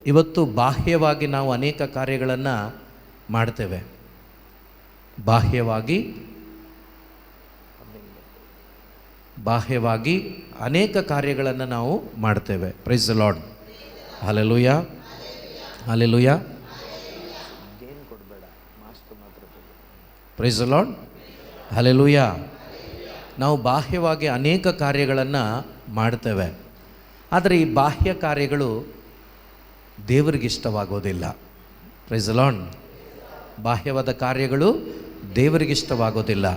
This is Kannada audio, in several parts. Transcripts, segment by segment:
ಇವತ್ತು ಬಾಹ್ಯವಾಗಿ ನಾವು ಅನೇಕ ಕಾರ್ಯಗಳನ್ನು ಮಾಡ್ತೇವೆ. ಬಾಹ್ಯವಾಗಿ ಅನೇಕ ಕಾರ್ಯಗಳನ್ನು ನಾವು ಮಾಡ್ತೇವೆ. Praise the Lord. Hallelujah, hallelujah. Praise the Lord, hallelujah. ನಾವು ಬಾಹ್ಯವಾಗಿ ಅನೇಕ ಕಾರ್ಯಗಳನ್ನು ಮಾಡ್ತೇವೆ. ಆದರೆ ಈ ಬಾಹ್ಯ ಕಾರ್ಯಗಳು ದೇವರಿಗಿಷ್ಟವಾಗೋದಿಲ್ಲ. Praise the Lord. ಬಾಹ್ಯವಾದ ಕಾರ್ಯಗಳು ದೇವರಿಗಿಷ್ಟವಾಗೋದಿಲ್ಲ.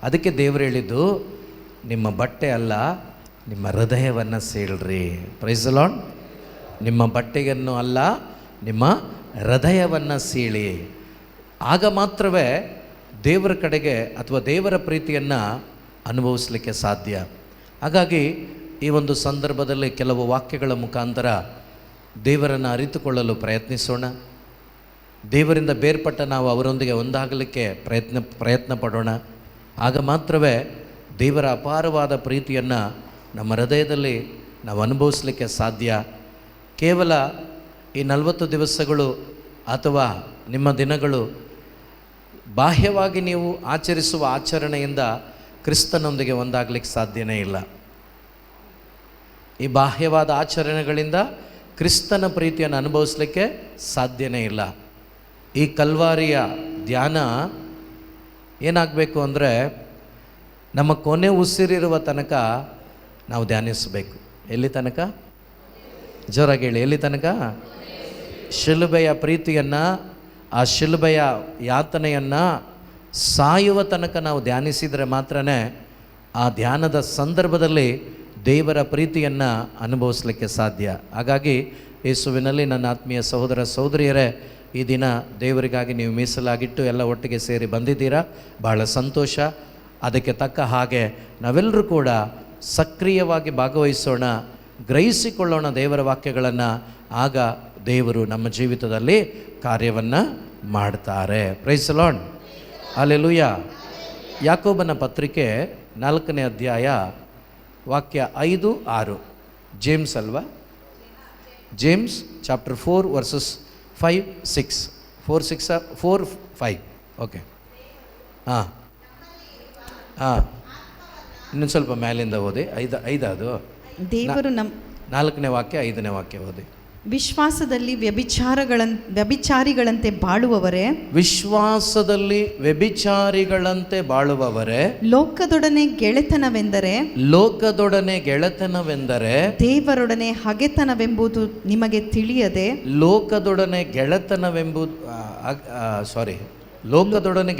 ಅದಕ್ಕೆ ದೇವರು ಹೇಳಿದ್ದು, ನಿಮ್ಮ ಬಟ್ಟೆ ಅಲ್ಲ, ನಿಮ್ಮ ಹೃದಯವನ್ನು ಸೀಳ್ರಿ. Price the lord. ನಿಮ್ಮ ಬಟ್ಟೆಯನ್ನು ಅಲ್ಲ, ನಿಮ್ಮ ಹೃದಯವನ್ನು ಸೀಳಿ. ಆಗ ಮಾತ್ರವೇ ದೇವರ ಕಡೆಗೆ ಅಥವಾ ದೇವರ ಪ್ರೀತಿಯನ್ನು ಅನುಭವಿಸಲಿಕ್ಕೆ ಸಾಧ್ಯ. ಹಾಗಾಗಿ ಈ ಒಂದು ಸಂದರ್ಭದಲ್ಲಿ ಕೆಲವು ವಾಕ್ಯಗಳ ಮುಖಾಂತರ ದೇವರನ್ನು ಅರಿತುಕೊಳ್ಳಲು ಪ್ರಯತ್ನಿಸೋಣ. ದೇವರಿಂದ ಬೇರ್ಪಟ್ಟ ನಾವು ಅವರೊಂದಿಗೆ ಒಂದಾಗಲಿಕ್ಕೆ ಪ್ರಯತ್ನ ಪಡೋಣ. ಆಗ ಮಾತ್ರವೇ ದೇವರ ಅಪಾರವಾದ ಪ್ರೀತಿಯನ್ನು ನಮ್ಮ ಹೃದಯದಲ್ಲಿ ನಾವು ಅನುಭವಿಸಲಿಕ್ಕೆ ಸಾಧ್ಯ. ಕೇವಲ ಈ 40 ದಿವಸಗಳು ಅಥವಾ ನಿಮ್ಮ ದಿನಗಳು ಬಾಹ್ಯವಾಗಿ ನೀವು ಆಚರಿಸುವ ಆಚರಣೆಯಿಂದ ಕ್ರಿಸ್ತನೊಂದಿಗೆ ಒಂದಾಗಲಿಕ್ಕೆ ಸಾಧ್ಯನೇ ಇಲ್ಲ. ಈ ಬಾಹ್ಯವಾದ ಆಚರಣೆಗಳಿಂದ ಕ್ರಿಸ್ತನ ಪ್ರೀತಿಯನ್ನು ಅನುಭವಿಸಲಿಕ್ಕೆ ಸಾಧ್ಯನೇ ಇಲ್ಲ. ಈ ಕಲ್ವಾರಿಯ ಧ್ಯಾನ ಏನಾಗಬೇಕು ಅಂದರೆ, ನಮ್ಮ ಕೊನೆ ಉಸಿರಿರುವ ತನಕ ನಾವು ಧ್ಯಾನಿಸಬೇಕು. ಎಲ್ಲಿ ತನಕ? ಜೋರಾಗಿ ಹೇಳಿ, ಎಲ್ಲಿ ತನಕ? ಶಿಲುಬೆಯ ಪ್ರೀತಿಯನ್ನು, ಆ ಶಿಲುಬೆಯ ಯಾತನೆಯನ್ನು ಸಾಯುವ ತನಕ ನಾವು ಧ್ಯಾನಿಸಿದರೆ ಮಾತ್ರ ಆ ಧ್ಯಾನದ ಸಂದರ್ಭದಲ್ಲಿ ದೇವರ ಪ್ರೀತಿಯನ್ನು ಅನುಭವಿಸಲಿಕ್ಕೆ ಸಾಧ್ಯ. ಹಾಗಾಗಿ ಯೇಸುವಿನಲ್ಲಿ ನನ್ನ ಆತ್ಮೀಯ ಸಹೋದರ ಸಹೋದರಿಯರೇ, ಈ ದಿನ ದೇವರಿಗಾಗಿ ನೀವು ಮೀಸಲಾಗಿಟ್ಟು ಎಲ್ಲ ಒಟ್ಟಿಗೆ ಸೇರಿ ಬಂದಿದ್ದೀರಾ. ಬಹಳ ಸಂತೋಷ. ಅದಕ್ಕೆ ತಕ್ಕ ಹಾಗೆ ನಾವೆಲ್ಲರೂ ಕೂಡ ಸಕ್ರಿಯವಾಗಿ ಭಾಗವಹಿಸೋಣ, ಗ್ರಹಿಸಿಕೊಳ್ಳೋಣ ದೇವರ ವಾಕ್ಯಗಳನ್ನು. ಆಗ ದೇವರು ನಮ್ಮ ಜೀವಿತದಲ್ಲಿ ಕಾರ್ಯವನ್ನು ಮಾಡ್ತಾರೆ. Price the Lord, hallelujah. ಯಾಕೋಬನ ಪತ್ರಿಕೆ 4ನೇ ಅಧ್ಯಾಯ ವಾಕ್ಯ 5, 6. ಜೇಮ್ಸ್ ಅಲ್ವಾ? James chapter 4 versus 5, 6. 4, 6, 4, 5. ಓಕೆ. ಹಾಂ, ಇನ್ನೊಂದು ಸ್ವಲ್ಪ ಮೇಲಿಂದ ಓದಿ. 5 ಅದು ದೇವರು 4ನೇ ವಾಕ್ಯ 5ನೇ ವಾಕ್ಯ ಓದಿ. ವಿಶ್ವಾಸದಲ್ಲಿ ವ್ಯಭಿಚಾರಿಗಳಂತೆ ಬಾಳುವವರೇ, ವಿಶ್ವಾಸದಲ್ಲಿ ವ್ಯಭಿಚಾರಿಗಳಂತೆ ಬಾಳುವವರೇ, ಲೋಕದೊಡನೆ ಗೆಳೆತನವೆಂದರೆ ದೇವರೊಡನೆ ಹಗೆತನವೆಂಬುದು ನಿಮಗೆ ತಿಳಿಯದೆ, ಲೋಕದೊಡನೆ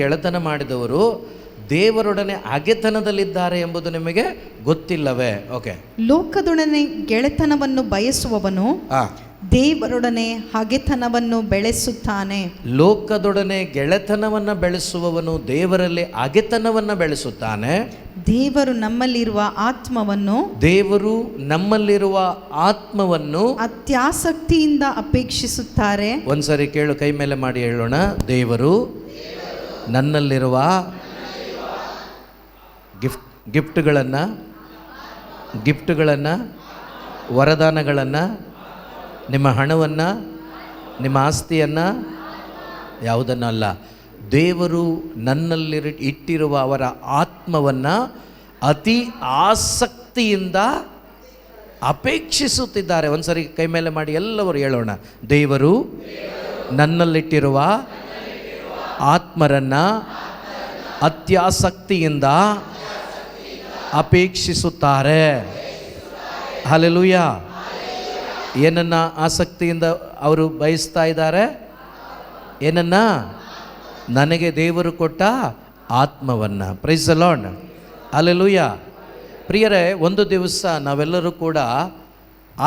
ಗೆಳೆತನ ಮಾಡಿದವರು ದೇವರೊಡನೆ ಹಗೆತನದಲ್ಲಿದ್ದಾರೆ ಎಂಬುದು ನಿಮಗೆ ಗೊತ್ತಿಲ್ಲವೇ? ಓಕೆ. ಲೋಕದೊಡನೆ ಗೆಳೆತನವನ್ನು ಬಯಸುವವನು ದೇವರೊಡನೆ ಹಗೆತನವನ್ನು ಬೆಳೆಸುತ್ತಾನೆ. ಲೋಕದೊಡನೆ ಗೆಳೆತನವನ್ನು ಬೆಳೆಸುವವನು ದೇವರಲ್ಲಿ ಹಗೆತನವನ್ನು ಬೆಳೆಸುತ್ತಾನೆ. ದೇವರು ನಮ್ಮಲ್ಲಿರುವ ಆತ್ಮವನ್ನು ಅತ್ಯಾಸಕ್ತಿಯಿಂದ ಅಪೇಕ್ಷಿಸುತ್ತಾರೆ. ಒಂದ್ಸರಿ ಕೇಳು, ಕೈ ಮೇಲೆ ಮಾಡಿ ಹೇಳೋಣ. ದೇವರು ನನ್ನಲ್ಲಿರುವ ಗಿಫ್ಟ್ಗಳನ್ನು, ವರದಾನಗಳನ್ನು, ನಿಮ್ಮ ಹಣವನ್ನು, ನಿಮ್ಮ ಆಸ್ತಿಯನ್ನು, ಯಾವುದನ್ನಲ್ಲ, ದೇವರು ನನ್ನಲ್ಲಿ ಇಟ್ಟಿರುವ ಅವರ ಆತ್ಮವನ್ನು ಅತಿ ಆಸಕ್ತಿಯಿಂದ ಅಪೇಕ್ಷಿಸುತ್ತಿದ್ದಾರೆ. ಒಂದ್ಸರಿ ಕೈ ಮೇಲೆ ಮಾಡಿ ಎಲ್ಲವರು ಹೇಳೋಣ. ದೇವರು ನನ್ನಲ್ಲಿಟ್ಟಿರುವ ಆತ್ಮರನ್ನು ಅತ್ಯಾಸಕ್ತಿಯಿಂದ ಅಪೇಕ್ಷಿಸುತ್ತಾರೆ. ಹಲ್ಲೆಲೂಯಾ. ಏನನ್ನ ಆಸಕ್ತಿಯಿಂದ ಅವರು ಬಯಸ್ತಾ ಇದ್ದಾರೆ? ಏನನ್ನ? ನನಗೆ ದೇವರು ಕೊಟ್ಟ ಆತ್ಮವನ್ನು. Praise the Lord, hallelujah. ಪ್ರಿಯರೇ, ಒಂದು ದಿವಸ ನಾವೆಲ್ಲರೂ ಕೂಡ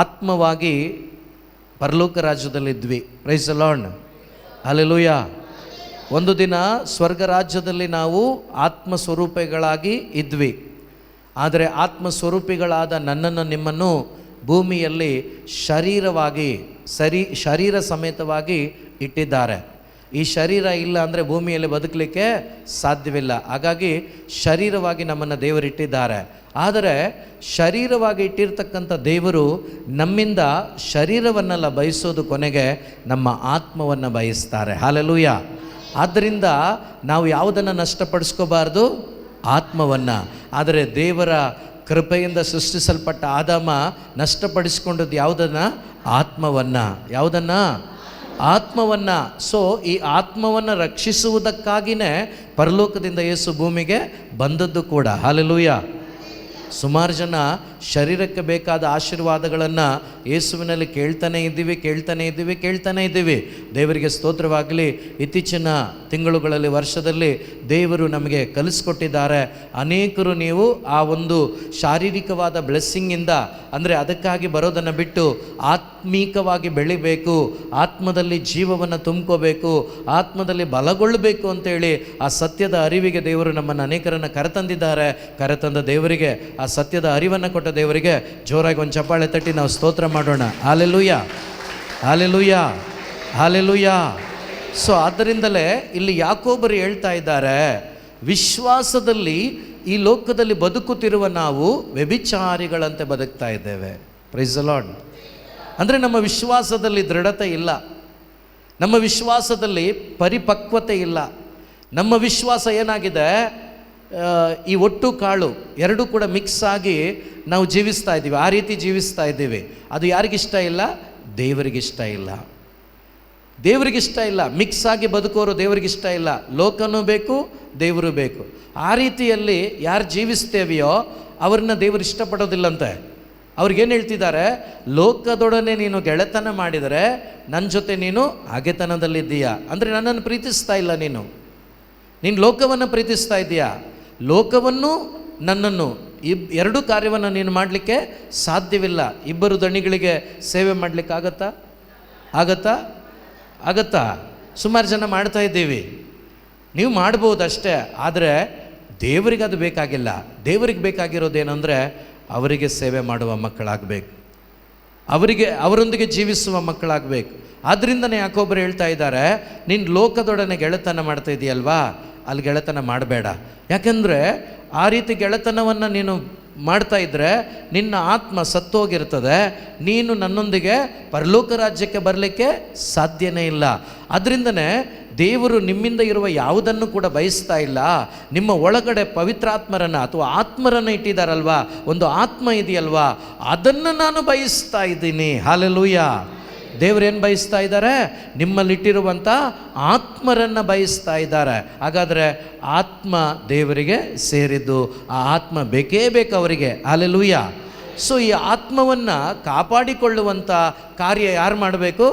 ಆತ್ಮವಾಗಿ ಪರಲೋಕ ರಾಜ್ಯದಲ್ಲಿದ್ವಿ. Praise the Lord, hallelujah. ಒಂದು ದಿನ ಸ್ವರ್ಗ ರಾಜ್ಯದಲ್ಲಿ ನಾವು ಆತ್ಮಸ್ವರೂಪಿಗಳಾಗಿ ಇದ್ವಿ. ಆದರೆ ಆತ್ಮಸ್ವರೂಪಿಗಳಾದ ನನ್ನನ್ನು, ನಿಮ್ಮನ್ನು ಭೂಮಿಯಲ್ಲಿ ಶರೀರ ಸಮೇತವಾಗಿ ಇಟ್ಟಿದ್ದಾರೆ. ಈ ಶರೀರ ಇಲ್ಲ ಅಂದರೆ ಭೂಮಿಯಲ್ಲಿ ಬದುಕಲಿಕ್ಕೆ ಸಾಧ್ಯವಿಲ್ಲ. ಹಾಗಾಗಿ ಶರೀರವಾಗಿ ನಮ್ಮನ್ನು ದೇವರಿಟ್ಟಿದ್ದಾರೆ. ಆದರೆ ಶರೀರವಾಗಿ ಇಟ್ಟಿರ್ತಕ್ಕಂಥ ದೇವರು ನಮ್ಮಿಂದ ಶರೀರವನ್ನೆಲ್ಲ ಬಯಸೋದು, ಕೊನೆಗೆ ನಮ್ಮ ಆತ್ಮವನ್ನು ಬಯಸ್ತಾರೆ. ಹಲ್ಲೆಲೂಯಾ. ಆದ್ದರಿಂದ ನಾವು ಯಾವುದನ್ನು ನಷ್ಟಪಡಿಸ್ಕೋಬಾರ್ದು? ಆತ್ಮವನ್ನು. ಆದರೆ ದೇವರ ಕೃಪೆಯಿಂದ ಸೃಷ್ಟಿಸಲ್ಪಟ್ಟ ಆದಾಮ ನಷ್ಟಪಡಿಸ್ಕೊಂಡದ್ದು ಯಾವುದನ್ನು? ಆತ್ಮವನ್ನು. ಯಾವುದನ್ನು? ಆತ್ಮವನ್ನು. ಸೊ ಈ ಆತ್ಮವನ್ನು ರಕ್ಷಿಸುವುದಕ್ಕಾಗಿಯೇ ಪರಲೋಕದಿಂದ ಯೇಸು ಭೂಮಿಗೆ ಬಂದದ್ದು ಕೂಡ. ಹಲ್ಲೆಲೂಯಾ. ಸುಮಾರು ಜನ ಶರೀರಕ್ಕೆ ಬೇಕಾದ ಆಶೀರ್ವಾದಗಳನ್ನು ಯೇಸುವಿನಲ್ಲಿ ಕೇಳ್ತಾನೆ ಇದ್ದೀವಿ. ದೇವರಿಗೆ ಸ್ತೋತ್ರವಾಗಲಿ. ಇತ್ತೀಚಿನ ತಿಂಗಳುಗಳಲ್ಲಿ, ವರ್ಷದಲ್ಲಿ ದೇವರು ನಮಗೆ ಕಲಿಸ್ಕೊಟ್ಟಿದ್ದಾರೆ. ಅನೇಕರು ನೀವು ಆ ಒಂದು ಶಾರೀರಿಕವಾದ ಬ್ಲೆಸ್ಸಿಂಗಿಂದ, ಅಂದರೆ ಅದಕ್ಕಾಗಿ ಬರೋದನ್ನು ಬಿಟ್ಟು ಆತ್ಮೀಕವಾಗಿ ಬೆಳಿಬೇಕು, ಆತ್ಮದಲ್ಲಿ ಜೀವವನ್ನು ತುಂಬ್ಕೋಬೇಕು, ಆತ್ಮದಲ್ಲಿ ಬಲಗೊಳ್ಳಬೇಕು ಅಂತೇಳಿ ಆ ಸತ್ಯದ ಅರಿವಿಗೆ ದೇವರು ನಮ್ಮನ್ನು ಅನೇಕರನ್ನು ಕರೆತಂದಿದ್ದಾರೆ. ಕರೆತಂದ ದೇವರಿಗೆ, ಆ ಸತ್ಯದ ಅರಿವನ್ನು ಕೊಟ್ಟ ದೇವರಿಗೆ ಜೋರಾಗಿ ಒಂದು ಚಪ್ಪಾಳೆ ತಟ್ಟಿ ನಾವು ಸ್ತೋತ್ರ ಮಾಡೋಣ. Hallelujah, hallelujah, hallelujah. ಸೊ ಆದ್ದರಿಂದಲೇ ಇಲ್ಲಿ ಯಾಕೋಬರು ಹೇಳ್ತಾ ಇದ್ದಾರೆ, ವಿಶ್ವಾಸದಲ್ಲಿ ಈ ಲೋಕದಲ್ಲಿ ಬದುಕುತ್ತಿರುವ ನಾವು ವ್ಯಭಿಚಾರಿಗಳಂತೆ ಬದುಕ್ತಾ ಇದ್ದೇವೆ. Price the lord. ಅಂದರೆ ನಮ್ಮ ವಿಶ್ವಾಸದಲ್ಲಿ ದೃಢತೆ ಇಲ್ಲ, ನಮ್ಮ ವಿಶ್ವಾಸದಲ್ಲಿ ಪರಿಪಕ್ವತೆ ಇಲ್ಲ. ನಮ್ಮ ವಿಶ್ವಾಸ ಏನಾಗಿದೆ? ಈ ಒಟ್ಟು ಕಾಳು ಎರಡೂ ಕೂಡ ಮಿಕ್ಸ್ ಆಗಿ ನಾವು ಜೀವಿಸ್ತಾ ಇದ್ದೀವಿ. ಆ ರೀತಿ ಜೀವಿಸ್ತಾ ಇದ್ದೀವಿ. ಅದು ಯಾರಿಗಿಷ್ಟ ಇಲ್ಲ? ದೇವರಿಗಿಷ್ಟ ಇಲ್ಲ. ದೇವರಿಗಿಷ್ಟ ಇಲ್ಲ. ಮಿಕ್ಸ್ ಆಗಿ ಬದುಕೋರು ದೇವರಿಗಿಷ್ಟ ಇಲ್ಲ. ಲೋಕನೂ ಬೇಕು, ದೇವರು ಬೇಕು. ಆ ರೀತಿಯಲ್ಲಿ ಯಾರು ಜೀವಿಸ್ತೇವೆಯೋ ಅವ್ರನ್ನ ದೇವರು ಇಷ್ಟಪಡೋದಿಲ್ಲಂತೆ. ಅವ್ರಿಗೇನು ಹೇಳ್ತಿದ್ದಾರೆ? ಲೋಕದೊಡನೆ ನೀನು ಗೆಳೆತನ ಮಾಡಿದರೆ ನನ್ನ ಜೊತೆ ನೀನು ಹಗೆತನದಲ್ಲಿದ್ದೀಯಾ. ಅಂದರೆ ನನ್ನನ್ನು ಪ್ರೀತಿಸ್ತಾ ಇಲ್ಲ, ನೀನು ಲೋಕವನ್ನು ಪ್ರೀತಿಸ್ತಾ ಇದ್ದೀಯಾ. ಲೋಕವನ್ನು ನನ್ನನ್ನು ಎರಡೂ ಕಾರ್ಯವನ್ನು ನೀನು ಮಾಡಲಿಕ್ಕೆ ಸಾಧ್ಯವಿಲ್ಲ. ಇಬ್ಬರು ದಣಿಗಳಿಗೆ ಸೇವೆ ಮಾಡಲಿಕ್ಕೆ ಆಗತ್ತಾ? ಸುಮಾರು ಜನ ಮಾಡ್ತಾ ಇದ್ದೀವಿ. ನೀವು ಮಾಡ್ಬೋದು ಅಷ್ಟೇ. ಆದರೆ ದೇವರಿಗೆ ಅದು ಬೇಕಾಗಿಲ್ಲ. ದೇವರಿಗೆ ಬೇಕಾಗಿರೋದೇನೆಂದರೆ ಅವರಿಗೆ ಸೇವೆ ಮಾಡುವ ಮಕ್ಕಳಾಗಬೇಕು, ಅವರೊಂದಿಗೆ ಜೀವಿಸುವ ಮಕ್ಕಳಾಗಬೇಕು. ಆದ್ದರಿಂದನೇ ಯಾಕೊಬ್ಬರು ಹೇಳ್ತಾ ಇದ್ದಾರೆ, ನೀನು ಲೋಕದೊಡನೆ ಗೆಳೆತನ ಮಾಡ್ತಾ ಇದೆಯಲ್ವಾ, ಅಲ್ಲಿ ಗೆಳೆತನ ಮಾಡಬೇಡ. ಯಾಕೆಂದರೆ ಆ ರೀತಿ ಗೆಳೆತನವನ್ನು ನೀನು ಮಾಡ್ತಾ ಇದ್ದರೆ ನಿನ್ನ ಆತ್ಮ ಸತ್ತೋಗಿರ್ತದೆ. ನೀನು ನನ್ನೊಂದಿಗೆ ಪರಲೋಕ ರಾಜ್ಯಕ್ಕೆ ಬರಲಿಕ್ಕೆ ಸಾಧ್ಯನೇ ಇಲ್ಲ. ಅದರಿಂದನೇ ದೇವರು ನಿಮ್ಮಿಂದ ಇರುವ ಯಾವುದನ್ನು ಕೂಡ ಬಯಸ್ತಾ ಇಲ್ಲ. ನಿಮ್ಮ ಒಳಗಡೆ ಪವಿತ್ರಾತ್ಮರನ್ನು ಅಥವಾ ಆತ್ಮರನ್ನು ಇಟ್ಟಿದ್ದಾರಲ್ವಾ, ಒಂದು ಆತ್ಮ ಇದೆಯಲ್ವಾ, ಅದನ್ನು ನಾನು ಬಯಸ್ತಾ ಇದ್ದೀನಿ. ಹಲ್ಲೆಲೂಯಾ. ದೇವರೇನು ಬಯಸ್ತಾ ಇದ್ದಾರೆ? ನಿಮ್ಮಲ್ಲಿಟ್ಟಿರುವಂಥ ಆತ್ಮರನ್ನು ಬಯಸ್ತಾ ಇದ್ದಾರೆ. ಹಾಗಾದರೆ ಆತ್ಮ ದೇವರಿಗೆ ಸೇರಿದ್ದು. ಆ ಆತ್ಮ ಬೇಕೇ ಬೇಕು ಅವರಿಗೆ. ಹಲ್ಲೆಲೂಯಾ. ಸೊ ಈ ಆತ್ಮವನ್ನು ಕಾಪಾಡಿಕೊಳ್ಳುವಂಥ ಕಾರ್ಯ ಯಾರು ಮಾಡಬೇಕು?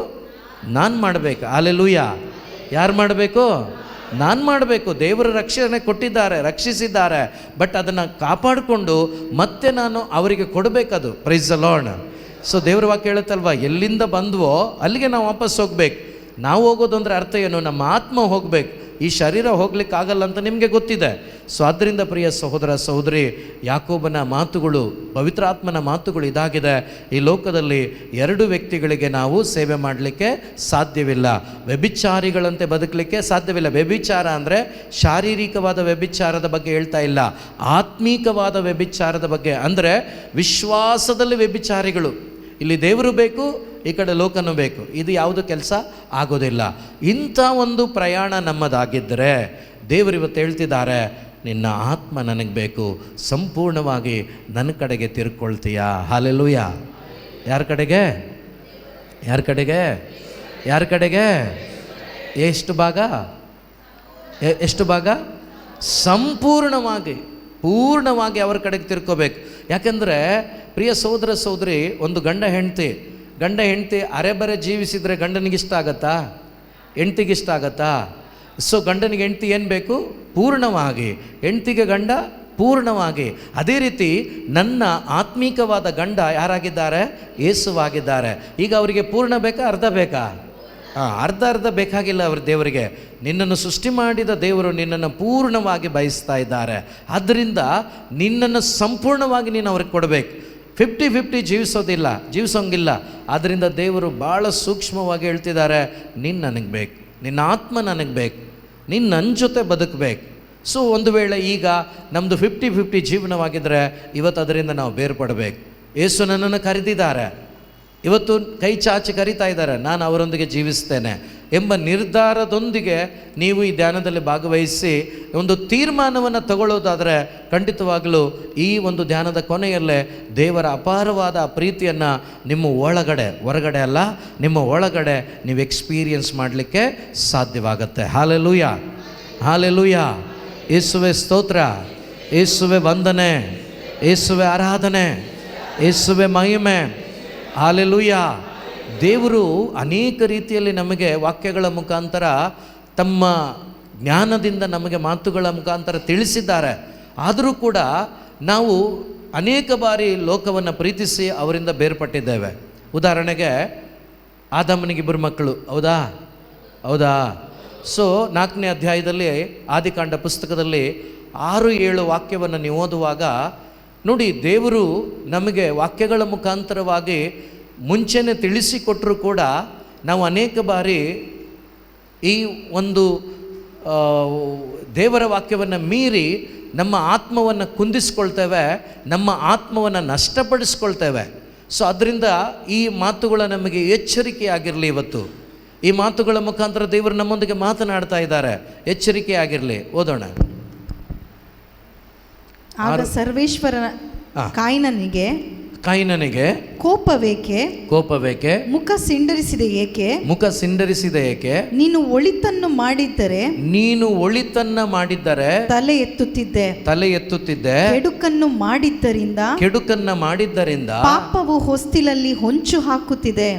ನಾನು ಮಾಡಬೇಕು. ಹಲ್ಲೆಲೂಯಾ. ಯಾರು ಮಾಡಬೇಕು? ನಾನು ಮಾಡಬೇಕು. ದೇವರು ರಕ್ಷಣೆ ಕೊಟ್ಟಿದ್ದಾರೆ, ರಕ್ಷಿಸಿದ್ದಾರೆ. ಬಟ್ ಅದನ್ನು ಕಾಪಾಡಿಕೊಂಡು ಮತ್ತೆ ನಾನು ಅವರಿಗೆ ಕೊಡಬೇಕದು. Praise the Lord. ಸೊ ದೇವ್ರ ವಾಕ್ಯ ಹೇಳುತ್ತಲ್ವ, ಎಲ್ಲಿಂದ ಬಂದ್ವೋ ಅಲ್ಲಿಗೆ ನಾವು ವಾಪಸ್ ಹೋಗ್ಬೇಕು. ನಾವು ಹೋಗೋದು ಅಂದರೆ ಅರ್ಥ ಏನು? ನಮ್ಮ ಆತ್ಮ ಹೋಗ್ಬೇಕು. ಈ ಶರೀರ ಹೋಗ್ಲಿಕ್ಕಾಗಲ್ಲ ಅಂತ ನಿಮಗೆ ಗೊತ್ತಿದೆ. ಸೊ ಆದ್ದರಿಂದ ಪ್ರಿಯ ಸಹೋದರ ಸಹೋದರಿ, ಯಾಕೋಬನ ಮಾತುಗಳು, ಪವಿತ್ರಾತ್ಮನ ಮಾತುಗಳು ಇದಾಗಿದೆ. ಈ ಲೋಕದಲ್ಲಿ ಎರಡು ವ್ಯಕ್ತಿಗಳಿಗೆ ನಾವು ಸೇವೆ ಮಾಡಲಿಕ್ಕೆ ಸಾಧ್ಯವಿಲ್ಲ. ವ್ಯಭಿಚಾರಿಗಳಂತೆ ಬದುಕಲಿಕ್ಕೆ ಸಾಧ್ಯವಿಲ್ಲ. ವ್ಯಭಿಚಾರ ಅಂದರೆ ಶಾರೀರಿಕವಾದ ವ್ಯಭಿಚಾರದ ಬಗ್ಗೆ ಹೇಳ್ತಾ ಇಲ್ಲ, ಆತ್ಮೀಕವಾದ ವ್ಯಭಿಚಾರದ ಬಗ್ಗೆ. ಅಂದರೆ ವಿಶ್ವಾಸದಲ್ಲಿ ವ್ಯಭಿಚಾರಿಗಳು. ಇಲ್ಲಿ ದೇವರು ಬೇಕು, ಈ ಕಡೆ ಲೋಕನೂ ಬೇಕು. ಇದು ಯಾವುದು ಕೆಲಸ ಆಗೋದಿಲ್ಲ. ಇಂಥ ಒಂದು ಪ್ರಯಾಣ ನಮ್ಮದಾಗಿದ್ದರೆ ದೇವರು ಇವತ್ತು ಹೇಳ್ತಿದ್ದಾರೆ, ನಿನ್ನ ಆತ್ಮ ನನಗೆ ಬೇಕು, ಸಂಪೂರ್ಣವಾಗಿ ನನ್ನ ಕಡೆಗೆ ತಿರ್ಕೊಳ್ತೀಯಾ. ಹಲ್ಲೆಲೂಯಾ. ಯಾರ ಕಡೆಗೆ? ಯಾರ ಕಡೆಗೆ? ಯಾರ ಕಡೆಗೆ? ಎಷ್ಟು ಭಾಗ? ಸಂಪೂರ್ಣವಾಗಿ, ಪೂರ್ಣವಾಗಿ ಅವ್ರ ಕಡೆಗೆ ತಿರ್ಕೋಬೇಕು. ಯಾಕೆಂದರೆ ಪ್ರಿಯ ಸಹೋದರ ಸಹೋದರಿ, ಒಂದು ಗಂಡ ಹೆಂಡತಿ ಅರೆಬರೆ ಜೀವಿಸಿದರೆ ಗಂಡನಿಗಿಷ್ಟ ಆಗತ್ತಾ? ಹೆಂಡ್ತಿಗಿಷ್ಟ ಆಗತ್ತಾ? ಸೊ ಗಂಡನಿಗೆ ಹೆಂಡ್ತಿ ಏನು ಬೇಕು? ಪೂರ್ಣವಾಗಿ. ಹೆಂಡ್ತಿಗೆ ಗಂಡ ಪೂರ್ಣವಾಗಿ. ಅದೇ ರೀತಿ ನನ್ನ ಆತ್ಮೀಕವಾದ ಗಂಡ ಯಾರಾಗಿದ್ದಾರೆ? ಯೇಸುವಾಗಿದ್ದಾರೆ. ಈಗ ಅವರಿಗೆ ಪೂರ್ಣ ಬೇಕಾ, ಅರ್ಧ ಬೇಕಾ? ಅರ್ಧ ಬೇಕಾಗಿಲ್ಲ. ಅವ್ರ ದೇವರಿಗೆ, ನಿನ್ನನ್ನು ಸೃಷ್ಟಿ ಮಾಡಿದ ದೇವರು ನಿನ್ನನ್ನು ಪೂರ್ಣವಾಗಿ ಬಯಸ್ತಾ ಇದ್ದಾರೆ. ಆದ್ದರಿಂದ ನಿನ್ನನ್ನು ಸಂಪೂರ್ಣವಾಗಿ ನೀನು ಅವ್ರಿಗೆ ಕೊಡಬೇಕು. 50-50 ಜೀವಿಸೋಂಗಿಲ್ಲ. ಆದ್ದರಿಂದ ದೇವರು ಭಾಳ ಸೂಕ್ಷ್ಮವಾಗಿ ಹೇಳ್ತಿದ್ದಾರೆ, ನೀನು ನನಗೆ ಬೇಕು, ನಿನ್ನ ಆತ್ಮ ನನಗೆ ಬೇಕು, ನೀನು ನನ್ನ ಜೊತೆ ಬದುಕಬೇಕು. ಸೊ ಒಂದು ವೇಳೆ ಈಗ ನಮ್ಮದು 50-50 ಜೀವನವಾಗಿದ್ದರೆ ಇವತ್ತು ಅದರಿಂದ ನಾವು ಬೇರ್ಪಡಬೇಕು. ಯೇಸು ನನ್ನನ್ನು ಕರೆದಿದ್ದಾರೆ, ಇವತ್ತು ಕೈ ಚಾಚಿ ಕರಿತಾ ಇದ್ದಾರೆ, ನಾನು ಅವರೊಂದಿಗೆ ಜೀವಿಸ್ತೇನೆ ಎಂಬ ನಿರ್ಧಾರದೊಂದಿಗೆ ನೀವು ಈ ಧ್ಯಾನದಲ್ಲಿ ಭಾಗವಹಿಸಿ ಒಂದು ತೀರ್ಮಾನವನ್ನು ತಗೊಳ್ಳೋದಾದರೆ ಖಂಡಿತವಾಗಲೂ ಈ ಒಂದು ಧ್ಯಾನದ ಕೊನೆಯಲ್ಲೇ ದೇವರ ಅಪಾರವಾದ ಪ್ರೀತಿಯನ್ನು ನಿಮ್ಮ ಒಳಗಡೆ, ಹೊರಗಡೆ ಅಲ್ಲ, ನಿಮ್ಮ ಒಳಗಡೆ ನೀವು ಎಕ್ಸ್ಪೀರಿಯನ್ಸ್ ಮಾಡಲಿಕ್ಕೆ ಸಾಧ್ಯವಾಗುತ್ತೆ. Hallelujah, hallelujah. ಯೇಸುವೆ ಸ್ತೋತ್ರ, ಯೇಸುವೆ ವಂದನೆ, ಯೇಸುವೆ ಆರಾಧನೆ, ಯೇಸುವೆ ಮಹಿಮೆ. ಹಾಲೆಲೂಯ. ದೇವರು ಅನೇಕ ರೀತಿಯಲ್ಲಿ ನಮಗೆ ವಾಕ್ಯಗಳ ಮುಖಾಂತರ ತಮ್ಮ ಜ್ಞಾನದಿಂದ ನಮಗೆ ಮಾತುಗಳ ಮುಖಾಂತರ ತಿಳಿಸಿದ್ದಾರೆ. ಆದರೂ ಕೂಡ ನಾವು ಅನೇಕ ಬಾರಿ ಲೋಕವನ್ನು ಪ್ರೀತಿಸಿ ಅವರಿಂದ ಬೇರ್ಪಟ್ಟಿದ್ದೇವೆ. ಉದಾಹರಣೆಗೆ ಆದಾಮನಿಗಿಬ್ಬರು ಮಕ್ಕಳು, ಹೌದಾ ಹೌದಾ? ಸೊ 4ನೇ ಅಧ್ಯಾಯದಲ್ಲಿ ಆದಿಕಾಂಡ ಪುಸ್ತಕದಲ್ಲಿ 6-7 ವಾಕ್ಯವನ್ನು ನೀವು ಓದುವಾಗ ನೋಡಿ, ದೇವರು ನಮಗೆ ವಾಕ್ಯಗಳ ಮುಖಾಂತರವಾಗಿ ಮುಂಚೆನೇ ತಿಳಿಸಿಕೊಟ್ಟರೂ ಕೂಡ ನಾವು ಅನೇಕ ಬಾರಿ ಈ ಒಂದು ದೇವರ ವಾಕ್ಯವನ್ನು ಮೀರಿ ನಮ್ಮ ಆತ್ಮವನ್ನು ಕುಂದಿಸ್ಕೊಳ್ತೇವೆ, ನಮ್ಮ ಆತ್ಮವನ್ನು ನಷ್ಟಪಡಿಸ್ಕೊಳ್ತೇವೆ. ಸೊ ಅದರಿಂದ ಈ ಮಾತುಗಳು ನಮಗೆ ಎಚ್ಚರಿಕೆಯಾಗಿರಲಿ. ಇವತ್ತು ಈ ಮಾತುಗಳ ಮುಖಾಂತರ ದೇವರು ನಮ್ಮೊಂದಿಗೆ ಮಾತನಾಡ್ತಾ ಇದ್ದಾರೆ, ಎಚ್ಚರಿಕೆಯಾಗಿರಲಿ. ಓದೋಣ. ಆಗ ಸರ್ವೇಶ್ವರ ಕಾಯಿನನಿಗೆ ಕೋಪವೇಕೆ ಮುಖ ಸಿಂಡರಿಸಿದೆ ಏಕೆ ನೀನು ಒಳಿತನ್ನು ಮಾಡಿದ್ದರೆ ತಲೆ ಎತ್ತುತ್ತಿದ್ದೆ ಕೆಡುಕನ್ನು ಮಾಡಿದ್ದರಿಂದ ಪಾಪವು ಹೊಸ್ತಿಲಲ್ಲಿ ಹೊಂಚು ಹಾಕುತ್ತಿದೆ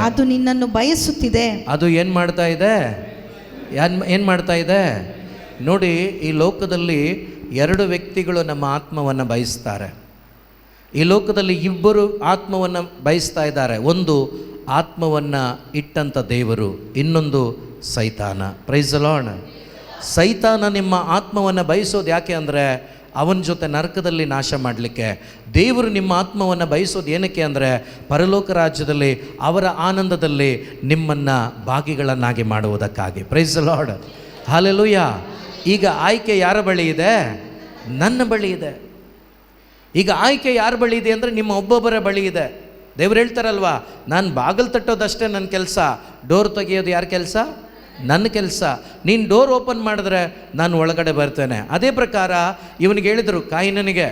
ಅದು ನಿನ್ನನ್ನು ಬಯಸುತ್ತಿದೆ. ಅದು ಏನ್ ಮಾಡ್ತಾ ಇದೆ ನೋಡಿ, ಈ ಲೋಕದಲ್ಲಿ 2 ವ್ಯಕ್ತಿಗಳು ನಮ್ಮ ಆತ್ಮವನ್ನು ಬಯಸ್ತಾರೆ. ಈ ಲೋಕದಲ್ಲಿ ಇಬ್ಬರು ಆತ್ಮವನ್ನು ಬಯಸ್ತಾ ಇದ್ದಾರೆ. ಒಂದು ಆತ್ಮವನ್ನು ಇಟ್ಟಂಥ ದೇವರು, ಇನ್ನೊಂದು ಸೈತಾನ. Praise the lord. ಸೈತಾನ ನಿಮ್ಮ ಆತ್ಮವನ್ನು ಬಯಸೋದು ಯಾಕೆ ಅಂದರೆ ಅವನ ಜೊತೆ ನರಕದಲ್ಲಿ ನಾಶ ಮಾಡಲಿಕ್ಕೆ. ದೇವರು ನಿಮ್ಮ ಆತ್ಮವನ್ನು ಬಯಸೋದು ಏನಕ್ಕೆ ಅಂದರೆ ಪರಲೋಕ ರಾಜ್ಯದಲ್ಲಿ ಅವರ ಆನಂದದಲ್ಲಿ ನಿಮ್ಮನ್ನು ಭಾಗಿಗಳನ್ನಾಗಿ ಮಾಡುವುದಕ್ಕಾಗಿ. Praise the lord. ಹಲ್ಲೆಲೂಯಾ. ಈಗ ಆಯ್ಕೆ ಯಾರ ಬಳಿ ಇದೆ? ನನ್ನ ಬಳಿ ಇದೆ. ಈಗ ಆಯ್ಕೆ ಯಾರ ಬಳಿ ಇದೆ ಅಂದರೆ ನಿಮ್ಮ ಒಬ್ಬೊಬ್ಬರ ಬಳಿ ಇದೆ. ದೇವ್ರು ಹೇಳ್ತಾರಲ್ವಾ, ನಾನು ಬಾಗಿಲು ತಟ್ಟೋದಷ್ಟೇ ನನ್ನ ಕೆಲಸ, ಡೋರ್ ತೆಗೆಯೋದು ಯಾರ ಕೆಲಸ? ನನ್ನ ಕೆಲಸ. ನೀನು ಡೋರ್ ಓಪನ್ ಮಾಡಿದ್ರೆ ನಾನು ಒಳಗಡೆ ಬರ್ತೇನೆ. ಅದೇ ಪ್ರಕಾರ ಇವನಿಗೆ ಹೇಳಿದರು, ಕಾಯಿನನಿಗೆ,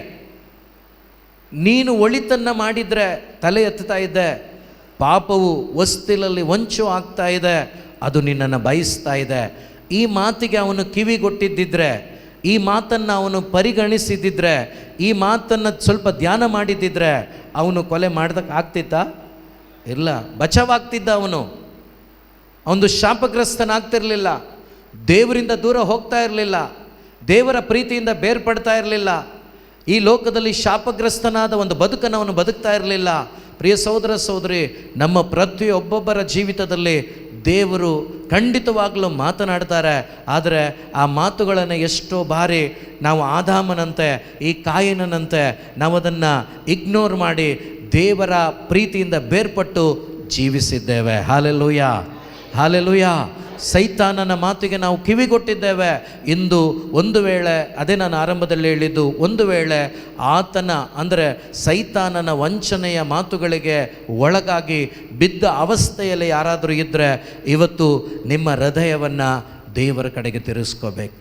ನೀನು ಒಳಿತನ್ನು ಮಾಡಿದರೆ ತಲೆ ಎತ್ತುತ್ತಾ ಇದ್ದೆ, ಪಾಪವು ಹೊಸ್ತಿಲಲ್ಲಿ ಹೊಂಚು ಆಗ್ತಾ ಇದೆ, ಅದು ನಿನ್ನನ್ನು ಬಯಸ್ತಾ ಇದೆ. ಈ ಮಾತಿಗೆ ಅವನು ಕಿವಿಗೊಟ್ಟಿದ್ದಿದ್ರೆ, ಈ ಮಾತನ್ನು ಅವನು ಪರಿಗಣಿಸಿದ್ದಿದ್ರೆ, ಈ ಮಾತನ್ನು ಸ್ವಲ್ಪ ಧ್ಯಾನ ಮಾಡಿದ್ದಿದ್ರೆ ಅವನು ಕೊಲೆ ಮಾಡ್ದಕ್ಕೆ ಆಗ್ತಿತ್ತಾ? ಇಲ್ಲ, ಬಚಾವಾಗ್ತಿದ್ದ. ಅವನು ಶಾಪಗ್ರಸ್ತನಾಗ್ತಿರಲಿಲ್ಲ, ದೇವರಿಂದ ದೂರ ಹೋಗ್ತಾ ಇರಲಿಲ್ಲ, ದೇವರ ಪ್ರೀತಿಯಿಂದ ಬೇರ್ಪಡ್ತಾ ಇರಲಿಲ್ಲ. ಈ ಲೋಕದಲ್ಲಿ ಶಾಪಗ್ರಸ್ತನಾದ ಒಂದು ಬದುಕನ್ನು ಅವನು ಬದುಕ್ತಾ ಇರಲಿಲ್ಲ. ಪ್ರಿಯ ಸಹೋದರ ಸಹೋದರಿ, ನಮ್ಮ ಪ್ರತಿಯೊಬ್ಬೊಬ್ಬರ ಜೀವಿತದಲ್ಲಿ ದೇವರು ಖಂಡಿತವಾಗಲೂ ಮಾತನಾಡ್ತಾರೆ. ಆದರೆ ಆ ಮಾತುಗಳನ್ನು ಎಷ್ಟೋ ಬಾರಿ ನಾವು ಆದಾಮನಂತೆ, ಈ ಕಾಯಿನನಂತೆ ನಾವು ಅದನ್ನು ಇಗ್ನೋರ್ ಮಾಡಿ ದೇವರ ಪ್ರೀತಿಯಿಂದ ಬೇರ್ಪಟ್ಟು ಜೀವಿಸಿದ್ದೇವೆ. Hallelujah, hallelujah. ಸೈತಾನನ ಮಾತಿಗೆ ನಾವು ಕಿವಿಗೊಟ್ಟಿದ್ದೇವೆ. ಇಂದು ಒಂದು ವೇಳೆ, ಅದೇ ನಾನು ಆರಂಭದಲ್ಲಿ ಹೇಳಿದ್ದು, ಒಂದು ವೇಳೆ ಆತನ ಅಂದರೆ ಸೈತಾನನ ವಂಚನೆಯ ಮಾತುಗಳಿಗೆ ಒಳಗಾಗಿ ಬಿದ್ದ ಅವಸ್ಥೆಯಲ್ಲಿ ಯಾರಾದರೂ ಇದ್ದರೆ ಇವತ್ತು ನಿಮ್ಮ ಹೃದಯವನ್ನು ದೇವರ ಕಡೆಗೆ ತಿರುಗಿಸ್ಕೋಬೇಕು,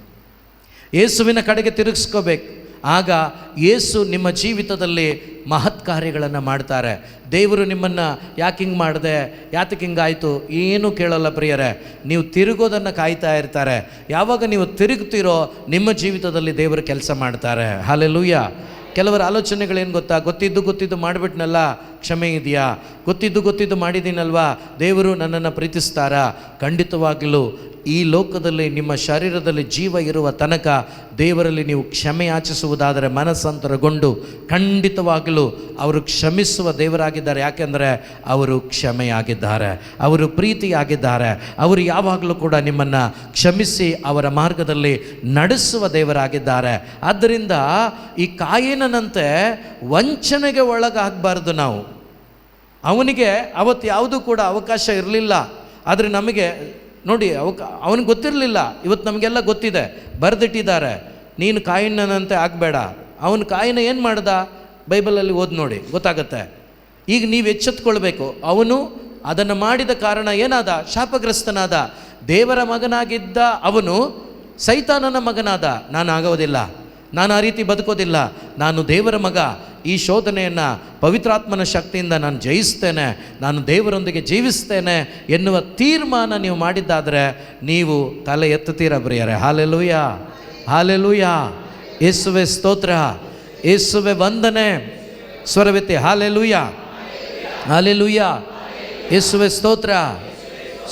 ಯೇಸುವಿನ ಕಡೆಗೆ ತಿರುಗಿಸ್ಕೋಬೇಕು. ಆಗ ಯೇಸು ನಿಮ್ಮ ಜೀವಿತದಲ್ಲಿ ಮಹತ್ ಕಾರ್ಯಗಳನ್ನು ಮಾಡ್ತಾರೆ. ದೇವರು ನಿಮ್ಮನ್ನು ಯಾಕೆ ಹಿಂಗೆ ಮಾಡಿದೆ, ಯಾತಕ್ಕೆ ಹಿಂಗಾಯಿತು ಏನೂ ಕೇಳಲ್ಲ ಪ್ರಿಯರೇ. ನೀವು ತಿರುಗೋದನ್ನು ಕಾಯ್ತಾ ಇರ್ತಾರೆ. ಯಾವಾಗ ನೀವು ತಿರುಗ್ತಿರೋ ನಿಮ್ಮ ಜೀವಿತದಲ್ಲಿ ದೇವರು ಕೆಲಸ ಮಾಡ್ತಾರೆ. ಹಲ್ಲೆಲೂಯಾ. ಕೆಲವರ ಆಲೋಚನೆಗಳೇನು ಗೊತ್ತಾ? ಗೊತ್ತಿದ್ದು ಮಾಡಿಬಿಟ್ನಲ್ಲ, ಕ್ಷಮೆ ಇದೆಯಾ? ಗೊತ್ತಿದ್ದು ಮಾಡಿದ್ದೀನಲ್ವಾ, ದೇವರು ನನ್ನನ್ನು ಪ್ರೀತಿಸ್ತಾರಾ? ಖಂಡಿತವಾಗಲೂ ಈ ಲೋಕದಲ್ಲಿ ನಿಮ್ಮ ಶರೀರದಲ್ಲಿ ಜೀವ ಇರುವ ತನಕ ದೇವರಲ್ಲಿ ನೀವು ಕ್ಷಮೆ ಯಾಚಿಸುವುದಾದರೆ ಮನಸ್ಸಂತರಗೊಂಡು ಖಂಡಿತವಾಗಲೂ ಅವರು ಕ್ಷಮಿಸುವ ದೇವರಾಗಿದ್ದಾರೆ. ಯಾಕೆಂದರೆ ಅವರು ಕ್ಷಮೆಯಾಗಿದ್ದಾರೆ, ಅವರು ಪ್ರೀತಿಯಾಗಿದ್ದಾರೆ. ಅವರು ಯಾವಾಗಲೂ ಕೂಡ ನಿಮ್ಮನ್ನು ಕ್ಷಮಿಸಿ ಅವರ ಮಾರ್ಗದಲ್ಲಿ ನಡೆಸುವ ದೇವರಾಗಿದ್ದಾರೆ. ಆದ್ದರಿಂದ ಈ ಕಾಯಿನನಂತೆ ವಂಚನೆಗೆ ಒಳಗಾಗಬಾರ್ದು ನಾವು. ಅವನಿಗೆ ಅವತ್ತು ಯಾವುದೂ ಕೂಡ ಅವಕಾಶ ಇರಲಿಲ್ಲ. ಆದರೆ ನಮಗೆ ನೋಡಿ ಅವನಿಗೆ ಗೊತ್ತಿರಲಿಲ್ಲ, ಇವತ್ತು ನಮಗೆಲ್ಲ ಗೊತ್ತಿದೆ, ಬರೆದಿಟ್ಟಿದ್ದಾರೆ, ನೀನು ಕಾಯಿನಂತೆ ಆಗಬೇಡ. ಅವನು ಕಾಯಿನ ಏನು ಮಾಡ್ದ, ಬೈಬಲಲ್ಲಿ ಓದಿ ನೋಡಿ ಗೊತ್ತಾಗತ್ತೆ. ಈಗ ನೀವು ಎಚ್ಚೆತ್ಕೊಳ್ಬೇಕು, ಅವನು ಅದನ್ನು ಮಾಡಿದ ಕಾರಣ ಏನಾದ, ಶಾಪಗ್ರಸ್ತನಾದ. ದೇವರ ಮಗನಾಗಿದ್ದ ಅವನು ಸೈತಾನನ ಮಗನಾದ. ನಾನು ಆಗೋದಿಲ್ಲ, ನಾನು ಆ ರೀತಿ ಬದುಕೋದಿಲ್ಲ, ನಾನು ದೇವರ ಮಗ, ಈ ಶೋಧನೆಯನ್ನು ಪವಿತ್ರಾತ್ಮನ ಶಕ್ತಿಯಿಂದ ನಾನು ಜಯಿಸ್ತೇನೆ, ನಾನು ದೇವರೊಂದಿಗೆ ಜೀವಿಸ್ತೇನೆ ಎನ್ನುವ ತೀರ್ಮಾನ ನೀವು ಮಾಡಿದ್ದಾದರೆ ನೀವು ತಲೆ ಎತ್ತುತ್ತೀರ ಪ್ರಿಯರೇ. ಹಾಲೆಲೂಯ, ಹಾಲೆಲೂಯ, ಯೇಸುವೆ ಸ್ತೋತ್ರ, ಯೇಸುವೆ ವಂದನೆ. ಸ್ವರವೆತ್ತಿ ಹಾಲೆಲೂಯ, ಹಾಲೆಲೂಯ, ಯೇಸುವೆ ಸ್ತೋತ್ರ.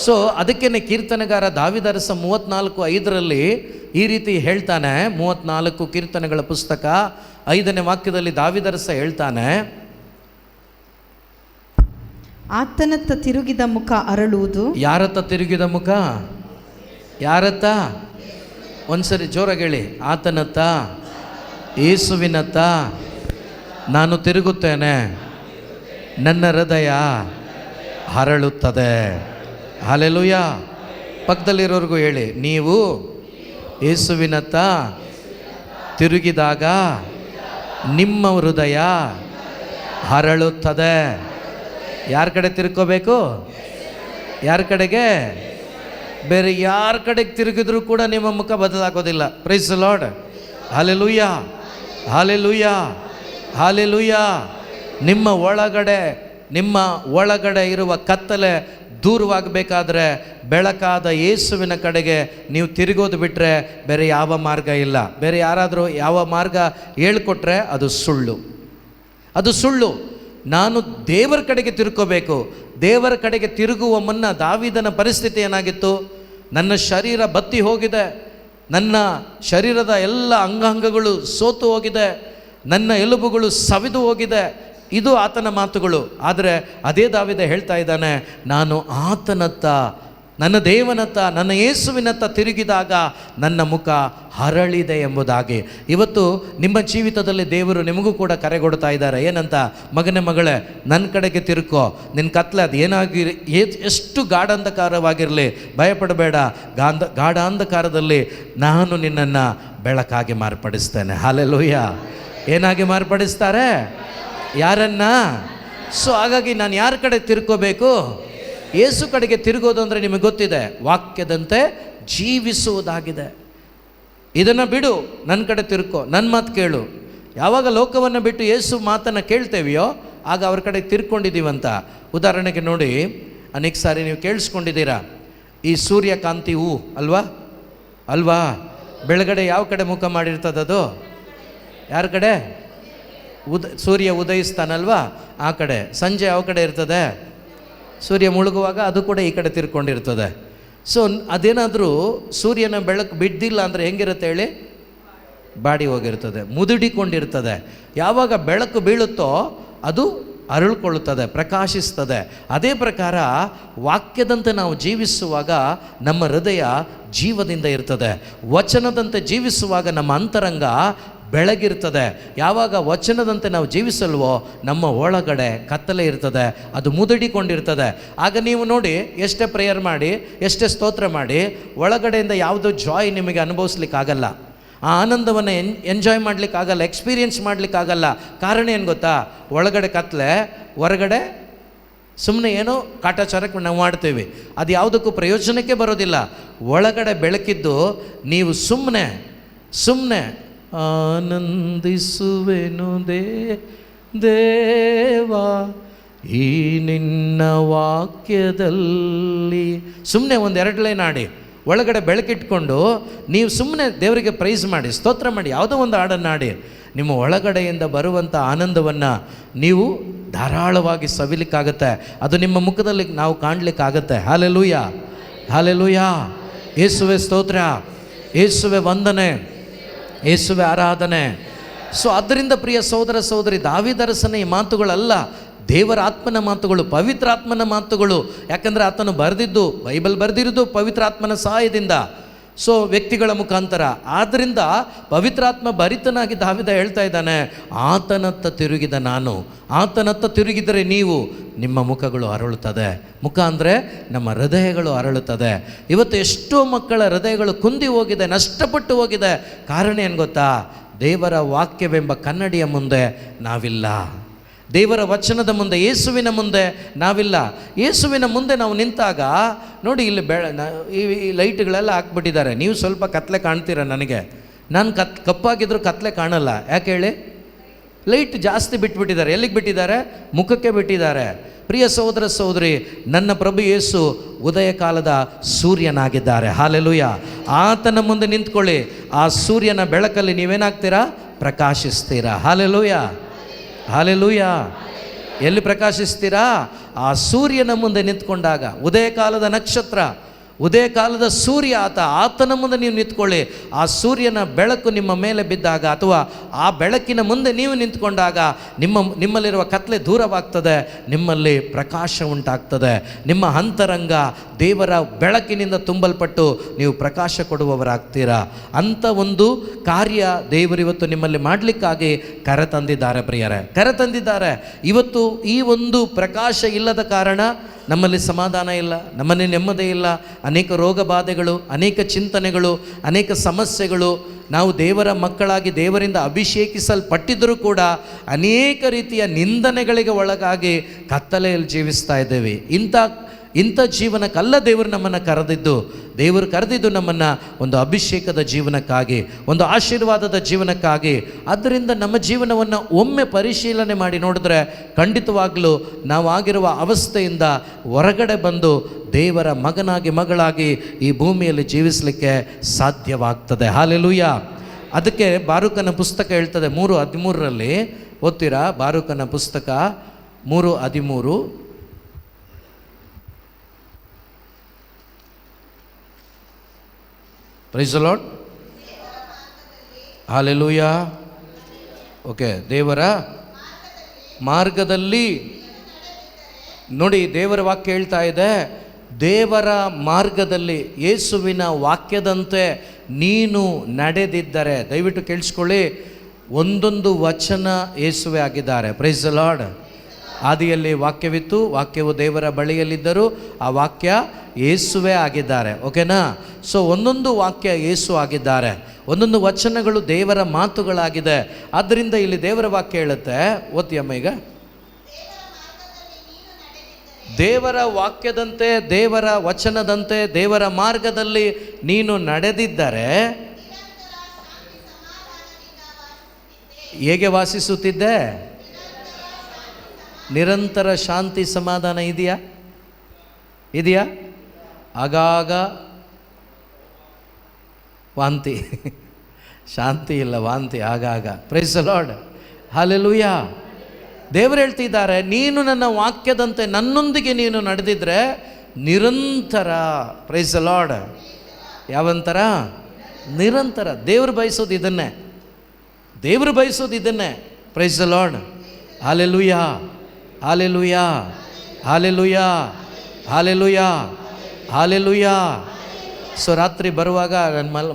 ಸೊ ಅದಕ್ಕೇನೆ ಕೀರ್ತನೆಗಾರ ದಾವಿದರಸ 34:5 ಈ ರೀತಿ ಹೇಳ್ತಾನೆ. 34 ಕೀರ್ತನೆಗಳ ಪುಸ್ತಕ 5ನೇ ವಾಕ್ಯದಲ್ಲಿ ದಾವಿದರಸ ಹೇಳ್ತಾನೆ, ಆತನತ್ತ ತಿರುಗಿದ ಮುಖ ಅರಳುವುದು. ಯಾರತ್ತ ತಿರುಗಿದ ಮುಖ? ಯಾರತ್ತ? ಒಂದ್ಸರಿ ಜೋರಾಗಿ ಹೇಳಿ, ಆತನತ್ತ, ಯೇಸುವಿನತ್ತ ನಾನು ತಿರುಗುತ್ತೇನೆ, ನನ್ನ ಹೃದಯ ಹರಳುತ್ತದೆ. ಹಾಲೆಲೂಯ. ಪಕ್ಕದಲ್ಲಿರೋರ್ಗೂ ಹೇಳಿ, ನೀವು ಯೇಸುವಿನತ್ತ ತಿರುಗಿದಾಗ ನಿಮ್ಮ ಹೃದಯ ಹರಳುತ್ತದೆ. ಯಾರ ಕಡೆ ತಿರ್ಕೋಬೇಕು? ಯಾರ ಕಡೆಗೆ? ಬೇರೆ ಯಾರ ಕಡೆಗೆ ತಿರುಗಿದ್ರೂ ಕೂಡ ನಿಮ್ಮ ಮುಖ ಬದಲಾಗೋದಿಲ್ಲ. Praise the Lord. Hallelujah, hallelujah, hallelujah. ನಿಮ್ಮ ಒಳಗಡೆ ಇರುವ ಕತ್ತಲೆ ದೂರವಾಗಬೇಕಾದ್ರೆ ಬೆಳಕಾದ ಯೇಸುವಿನ ಕಡೆಗೆ ನೀವು ತಿರುಗೋದು ಬಿಟ್ಟರೆ ಬೇರೆ ಯಾವ ಮಾರ್ಗ ಇಲ್ಲ. ಬೇರೆ ಯಾರಾದರೂ ಯಾವ ಮಾರ್ಗ ಹೇಳ್ಕೊಟ್ರೆ ಅದು ಸುಳ್ಳು, ಅದು ಸುಳ್ಳು. ನಾನು ದೇವರ ಕಡೆಗೆ ತಿರುಕೋಬೇಕು. ದೇವರ ಕಡೆಗೆ ತಿರುಗುವ ಮುನ್ನ ದಾವೀದನ ಪರಿಸ್ಥಿತಿ ಏನಾಗಿತ್ತು? ನನ್ನ ಶರೀರ ಬತ್ತಿ ಹೋಗಿದೆ, ನನ್ನ ಶರೀರದ ಎಲ್ಲ ಅಂಗಾಂಗಗಳು ಸೋತು ಹೋಗಿದೆ, ನನ್ನ ಎಲುಬುಗಳು ಸವಿದು ಹೋಗಿದೆ. ಇದು ಆತನ ಮಾತುಗಳು. ಆದರೆ ಅದೇ ದಾವೀದ ಹೇಳ್ತಾ ಇದ್ದಾನೆ, ನಾನು ಆತನತ್ತ, ನನ್ನ ದೇವನತ್ತ, ನನ್ನ ಯೇಸುವಿನತ್ತ ತಿರುಗಿದಾಗ ನನ್ನ ಮುಖ ಹರಳಿದೆ ಎಂಬುದಾಗಿ. ಇವತ್ತು ನಿಮ್ಮ ಜೀವಿತದಲ್ಲಿ ದೇವರು ನಿಮಗೂ ಕೂಡ ಕರೆ ಕೊಡ್ತಾ ಇದ್ದಾರೆ. ಏನಂತ? ಮಗನೇ ಮಗಳೇ, ನನ್ನ ಕಡೆಗೆ ತಿರುಕೋ. ನಿನ್ನ ಕತ್ಲೆ ಅದು ಏನಾಗಿರಿ, ಎಷ್ಟು ಗಾಢಾಂಧಕಾರವಾಗಿರಲಿ ಭಯಪಡಬೇಡ. ಗಾಢಾಂಧಕಾರದಲ್ಲಿ ನಾನು ನಿನ್ನನ್ನು ಬೆಳಕಾಗಿ ಮಾರ್ಪಡಿಸ್ತೇನೆ. ಹಾಲೆಲೂಯ. ಏನಾಗಿ ಮಾರ್ಪಡಿಸ್ತಾರೆ? ಯಾರನ್ನ? ಸೊ ಹಾಗಾಗಿ ನಾನು ಯಾರ ಕಡೆ ತಿರ್ಕೋಬೇಕು? ಯೇಸು ಕಡೆಗೆ ತಿರುಗೋದು ಅಂದರೆ ನಿಮಗೆ ಗೊತ್ತಿದೆ, ವಾಕ್ಯದಂತೆ ಜೀವಿಸುವುದಾಗಿದೆ. ಇದನ್ನು ಬಿಡು, ನನ್ನ ಕಡೆ ತಿರ್ಕೋ, ನನ್ನ ಮಾತು ಕೇಳು. ಯಾವಾಗ ಲೋಕವನ್ನು ಬಿಟ್ಟು ಯೇಸು ಮಾತನ್ನು ಕೇಳ್ತೇವೆಯೋ ಆಗ ಅವ್ರ ಕಡೆ ತಿರ್ಕೊಂಡಿದ್ದೀವಂತ. ಉದಾಹರಣೆಗೆ ನೋಡಿ, ಅನೇಕ ಸಾರಿ ನೀವು ಕೇಳಿಸ್ಕೊಂಡಿದ್ದೀರಾ, ಈ ಸೂರ್ಯಕಾಂತಿ ಹೂ ಅಲ್ವಾ, ಬೆಳಗಡೆ ಯಾವ ಕಡೆ ಮುಖ ಮಾಡಿರ್ತದದು? ಯಾರ ಕಡೆ? ಸೂರ್ಯ ಉದಯಿಸ್ತಾನಲ್ವಾ, ಆ ಕಡೆ. ಸಂಜೆ ಯಾವ ಕಡೆ ಇರ್ತದೆ? ಸೂರ್ಯ ಮುಳುಗುವಾಗ ಅದು ಕೂಡ ಈ ಕಡೆ ತಿರ್ಕೊಂಡಿರ್ತದೆ. ಸೊ ಅದೇನಾದರೂ ಸೂರ್ಯನ ಬೆಳಕು ಬಿದ್ದಿಲ್ಲ ಅಂದರೆ ಹೆಂಗಿರುತ್ತೆ ಹೇಳಿ? ಬಾಡಿ ಹೋಗಿರ್ತದೆ, ಮುದುಡಿಕೊಂಡಿರ್ತದೆ. ಯಾವಾಗ ಬೆಳಕು ಬೀಳುತ್ತೋ ಅದು ಅರಳ್ಕೊಳ್ಳುತ್ತದೆ, ಪ್ರಕಾಶಿಸ್ತದೆ. ಅದೇ ಪ್ರಕಾರ ವಾಕ್ಯದಂತೆ ನಾವು ಜೀವಿಸುವಾಗ ನಮ್ಮ ಹೃದಯ ಜೀವದಿಂದ ಇರ್ತದೆ. ವಚನದಂತೆ ಜೀವಿಸುವಾಗ ನಮ್ಮ ಅಂತರಂಗ ಬೆಳಗಿರ್ತದೆ. ಯಾವಾಗ ವಚನದಂತೆ ನಾವು ಜೀವಿಸಲ್ವೋ ನಮ್ಮ ಒಳಗಡೆ ಕತ್ತಲೆ ಇರ್ತದೆ, ಅದು ಮುದುಡಿಕೊಂಡಿರ್ತದೆ. ಆಗ ನೀವು ನೋಡಿ, ಎಷ್ಟೇ ಪ್ರೇಯರ್ ಮಾಡಿ, ಎಷ್ಟೇ ಸ್ತೋತ್ರ ಮಾಡಿ, ಒಳಗಡೆಯಿಂದ ಯಾವುದೋ ಜಾಯ್ ನಿಮಗೆ ಅನುಭವಿಸ್ಲಿಕ್ಕಾಗಲ್ಲ, ಆ ಆನಂದವನ್ನು ಎಂಜಾಯ್ ಮಾಡಲಿಕ್ಕಾಗಲ್ಲ, ಎಕ್ಸ್ಪೀರಿಯೆನ್ಸ್ ಮಾಡಲಿಕ್ಕಾಗಲ್ಲ. ಕಾರಣ ಏನು ಗೊತ್ತಾ? ಒಳಗಡೆ ಕತ್ತಲೆ, ಹೊರಗಡೆ ಸುಮ್ಮನೆ ಏನೋ ಕಾಟಾಚಾರಕ್ಕೆ ನಾವು ಮಾಡ್ತೀವಿ, ಅದು ಯಾವುದಕ್ಕೂ ಪ್ರಯೋಜನಕ್ಕೆ ಬರೋದಿಲ್ಲ. ಒಳಗಡೆ ಬೆಳಕಿದ್ದು ನೀವು ಸುಮ್ಮನೆ ಆನಂದಿಸುವೆನು ದೇವಾ ಈ ನಿನ್ನ ವಾಕ್ಯದಲ್ಲಿ. ಸುಮ್ಮನೆ ಒಂದೆರಡು ಲೈನ್ ಆಡಿ, ಒಳಗಡೆ ಬೆಳಕಿಟ್ಕೊಂಡು ನೀವು ಸುಮ್ಮನೆ ದೇವರಿಗೆ ಪ್ರೈಸ್ ಮಾಡಿ, ಸ್ತೋತ್ರ ಮಾಡಿ, ಯಾವುದೋ ಒಂದು ಹಾಡನ್ನು ಆಡಿ. ನಿಮ್ಮ ಒಳಗಡೆಯಿಂದ ಬರುವಂಥ ಆನಂದವನ್ನು ನೀವು ಧಾರಾಳವಾಗಿ ಸವಿಲಿಕ್ಕಾಗತ್ತೆ. ಅದು ನಿಮ್ಮ ಮುಖದಲ್ಲಿ ನಾವು ಕಾಣಲಿಕ್ಕಾಗತ್ತೆ. Hallelujah, hallelujah. ಯೇಸುವೆ ಸ್ತೋತ್ರ, ಯೇಸುವೆ ವಂದನೆ, ಯೇಸುವೆ ಆರಾಧನೆ. ಸೊ ಆದ್ದರಿಂದ ಪ್ರಿಯ ಸಹೋದರ ಸಹೋದರಿ, ದಾವೀದರಸನ ಈ ಮಾತುಗಳಲ್ಲ, ದೇವರ ಆತ್ಮನ ಮಾತುಗಳು, ಪವಿತ್ರಾತ್ಮನ ಮಾತುಗಳು. ಯಾಕಂದರೆ ಆತನು ಬರೆದಿದ್ದು, ಬೈಬಲ್ ಬರೆದಿರೋದು ಪವಿತ್ರಾತ್ಮನ ಸಹಾಯದಿಂದ. ಸೊ ವ್ಯಕ್ತಿಗಳ ಮುಖಾಂತರ. ಆದ್ದರಿಂದ ಪವಿತ್ರಾತ್ಮ ಭರಿತನಾಗಿ ದಾವಿದ ಹೇಳ್ತಾ ಇದ್ದಾನೆ, ಆತನತ್ತ ತಿರುಗಿದ ನಾನು, ಆತನತ್ತ ತಿರುಗಿದರೆ ನೀವು, ನಿಮ್ಮ ಮುಖಗಳು ಅರಳುತ್ತದೆ. ಮುಖ ಅಂದರೆ ನಮ್ಮ ಹೃದಯಗಳು ಅರಳುತ್ತದೆ. ಇವತ್ತು ಎಷ್ಟೋ ಮಕ್ಕಳ ಹೃದಯಗಳು ಕುಂದಿ ಹೋಗಿದೆ, ನಷ್ಟಪಟ್ಟು ಹೋಗಿದೆ. ಕಾರಣ ಏನು ಗೊತ್ತಾ? ದೇವರ ವಾಕ್ಯವೆಂಬ ಕನ್ನಡಿಯ ಮುಂದೆ ನಾವಿಲ್ಲ. ದೇವರ ವಚನದ ಮುಂದೆ, ಯೇಸುವಿನ ಮುಂದೆ ನಾವಿಲ್ಲ. ಯೇಸುವಿನ ಮುಂದೆ ನಾವು ನಿಂತಾಗ ನೋಡಿ, ಇಲ್ಲಿ ಈ ಲೈಟ್ಗಳೆಲ್ಲ ಹಾಕ್ಬಿಟ್ಟಿದ್ದಾರೆ. ನೀವು ಸ್ವಲ್ಪ ಕತ್ಲೆ ಕಾಣ್ತೀರ ನನಗೆ. ನಾನು ಕಪ್ಪಾಗಿದ್ರು ಕತ್ಲೆ ಕಾಣಲ್ಲ. ಯಾಕೆ ಹೇಳಿ? ಲೈಟ್ ಜಾಸ್ತಿ ಬಿಟ್ಬಿಟ್ಟಿದ್ದಾರೆ. ಎಲ್ಲಿಗೆ ಬಿಟ್ಟಿದ್ದಾರೆ? ಮುಖಕ್ಕೆ ಬಿಟ್ಟಿದ್ದಾರೆ. ಪ್ರಿಯ ಸಹೋದರ ಸಹೋದರಿ, ನನ್ನ ಪ್ರಭು ಯೇಸು ಉದಯ ಕಾಲದ ಸೂರ್ಯನಾಗಿದ್ದಾರೆ. ಹಾಲೆಲೂಯ. ಆತನ ಮುಂದೆ ನಿಂತ್ಕೊಳ್ಳಿ. ಆ ಸೂರ್ಯನ ಬೆಳಕಲ್ಲಿ ನೀವೇನಾಗ್ತೀರಾ? ಪ್ರಕಾಶಿಸ್ತೀರಾ. Hallelujah, hallelujah. ಎಲ್ಲಿ ಪ್ರಕಾಶಿಸ್ತೀರಾ? ಆ ಸೂರ್ಯನ ಮುಂದೆ ನಿಂತ್ಕೊಂಡಾಗ, ಉದಯ ಕಾಲದ ನಕ್ಷತ್ರ, ಉದಯ ಕಾಲದ ಸೂರ್ಯ ಆತನ ಮುಂದೆ ನೀವು ನಿಂತ್ಕೊಳ್ಳಿ. ಆ ಸೂರ್ಯನ ಬೆಳಕು ನಿಮ್ಮ ಮೇಲೆ ಬಿದ್ದಾಗ, ಅಥವಾ ಆ ಬೆಳಕಿನ ಮುಂದೆ ನೀವು ನಿಂತ್ಕೊಂಡಾಗ ನಿಮ್ಮಲ್ಲಿರುವ ಕತ್ಲೆ ದೂರವಾಗ್ತದೆ, ನಿಮ್ಮಲ್ಲಿ ಪ್ರಕಾಶ ಉಂಟಾಗ್ತದೆ. ನಿಮ್ಮ ಅಂತರಂಗ ದೇವರ ಬೆಳಕಿನಿಂದ ತುಂಬಲ್ಪಟ್ಟು ನೀವು ಪ್ರಕಾಶ ಕೊಡುವವರಾಗ್ತೀರಾ. ಅಂಥ ಒಂದು ಕಾರ್ಯ ದೇವರಿವತ್ತು ನಿಮ್ಮಲ್ಲಿ ಮಾಡಲಿಕ್ಕಾಗಿ ಕರೆತಂದಿದ್ದಾರೆ ಪ್ರಿಯರೇ, ಕರೆತಂದಿದ್ದಾರೆ. ಇವತ್ತು ಈ ಒಂದು ಪ್ರಕಾಶ ಇಲ್ಲದ ಕಾರಣ ನಮ್ಮಲ್ಲಿ ಸಮಾಧಾನ ಇಲ್ಲ, ನಮ್ಮಲ್ಲಿ ನೆಮ್ಮದಿ ಇಲ್ಲ. ಅನೇಕ ರೋಗ ಬಾಧೆಗಳು, ಅನೇಕ ಚಿಂತನೆಗಳು, ಅನೇಕ ಸಮಸ್ಯೆಗಳು. ನಾವು ದೇವರ ಮಕ್ಕಳಾಗಿ ದೇವರಿಂದ ಅಭಿಷೇಕಿಸಲ್ಪಟ್ಟಿದ್ದರೂ ಕೂಡ ಅನೇಕ ರೀತಿಯ ನಿಂದನೆಗಳಿಗೆ ಒಳಗಾಗಿ ಕತ್ತಲೆಯಲ್ಲಿ ಜೀವಿಸ್ತಾ ಇದ್ದೇವೆ. ಇಂಥ ಜೀವನಕ್ಕಲ್ಲ ದೇವರು ನಮ್ಮನ್ನು ಕರೆದಿದ್ದು. ದೇವರು ಕರೆದಿದ್ದು ನಮ್ಮನ್ನು ಒಂದು ಅಭಿಷೇಕದ ಜೀವನಕ್ಕಾಗಿ, ಒಂದು ಆಶೀರ್ವಾದದ ಜೀವನಕ್ಕಾಗಿ. ಆದ್ದರಿಂದ ನಮ್ಮ ಜೀವನವನ್ನು ಒಮ್ಮೆ ಪರಿಶೀಲನೆ ಮಾಡಿ ನೋಡಿದ್ರೆ ಖಂಡಿತವಾಗಲೂ ನಾವು ಆಗಿರುವ ಅವಸ್ಥೆಯಿಂದ ಹೊರಗಡೆ ಬಂದು ದೇವರ ಮಗನಾಗಿ ಮಗಳಾಗಿ ಈ ಭೂಮಿಯಲ್ಲಿ ಜೀವಿಸಲಿಕ್ಕೆ ಸಾಧ್ಯವಾಗ್ತದೆ. ಹಾಲೆಲೂಯ. ಅದಕ್ಕೆ ಬಾರೂಕನ ಪುಸ್ತಕ ಹೇಳ್ತದೆ 3:13 ಓದ್ತೀರಾ? ಬಾರೂಕನ ಪುಸ್ತಕ 3:13. Praise the lord. Hallelujah. Okay. ದೇವರ ಮಾರ್ಗದಲ್ಲಿ ನೋಡಿ, ದೇವರ ವಾಕ್ಯ ಹೇಳ್ತಾ ಇದೆ, ದೇವರ ಮಾರ್ಗದಲ್ಲಿ ಯೇಸುವಿನ ವಾಕ್ಯದಂತೆ ನೀನು ನಡೆದಿದ್ದರೆ. ದಯವಿಟ್ಟು ಕೇಳಿಸ್ಕೊಳ್ಳಿ, ಒಂದೊಂದು ವಚನ ಯೇಸುವೆ ಆಗಿದ್ದಾರೆ. Praise the lord. ಆದಿಯಲ್ಲಿ ವಾಕ್ಯವಿತ್ತು, ವಾಕ್ಯವು ದೇವರ ಬಳಿಯಲ್ಲಿದ್ದರೂ ಆ ವಾಕ್ಯ ಯೇಸುವೇ ಆಗಿದ್ದಾರೆ. ಓಕೆನಾ? ಸೊ ಒಂದೊಂದು ವಾಕ್ಯ ಯೇಸು ಆಗಿದ್ದಾರೆ, ಒಂದೊಂದು ವಚನಗಳು ದೇವರ ಮಾತುಗಳಾಗಿದೆ. ಆದ್ದರಿಂದ ಇಲ್ಲಿ ದೇವರ ವಾಕ್ಯ ಹೇಳುತ್ತೆ, ಓದ್ತಿಯಮ್ಮ ಈಗ, ದೇವರ ವಾಕ್ಯದಂತೆ, ದೇವರ ವಚನದಂತೆ, ದೇವರ ಮಾರ್ಗದಲ್ಲಿ ನೀನು ನಡೆದಿದ್ದರೆ ಹೇಗೆ ವಾಸಿಸುತ್ತಿದ್ದೆ? ನಿರಂತರ ಶಾಂತಿ ಸಮಾಧಾನ ಇದೆಯಾ? ಇದೆಯಾ? ಆಗಾಗ ವಾಂತಿ, ಶಾಂತಿ ಇಲ್ಲ, ವಾಂತಿ ಆಗಾಗ. Praise the lord. ಹಲ್ಲೆಲೂಯಾ. ದೇವರು ಹೇಳ್ತಿದ್ದಾರೆ, ನೀನು ನನ್ನ ವಾಕ್ಯದಂತೆ ನನ್ನೊಂದಿಗೆ ನೀನು ನಡೆದಿದ್ರೆ ನಿರಂತರ. Praise the Lord. ಯಾವಂತರ? ನಿರಂತರ. ದೇವರು ಬಯಸೋದು ಇದನ್ನೇ, ದೇವರು ಬಯಸೋದು ಇದನ್ನೇ. Praise the lord. Hallelujah, hallelujah, hallelujah, hallelujah, hallelujah. So ರಾತ್ರಿ ಬರುವಾಗ ನಾನು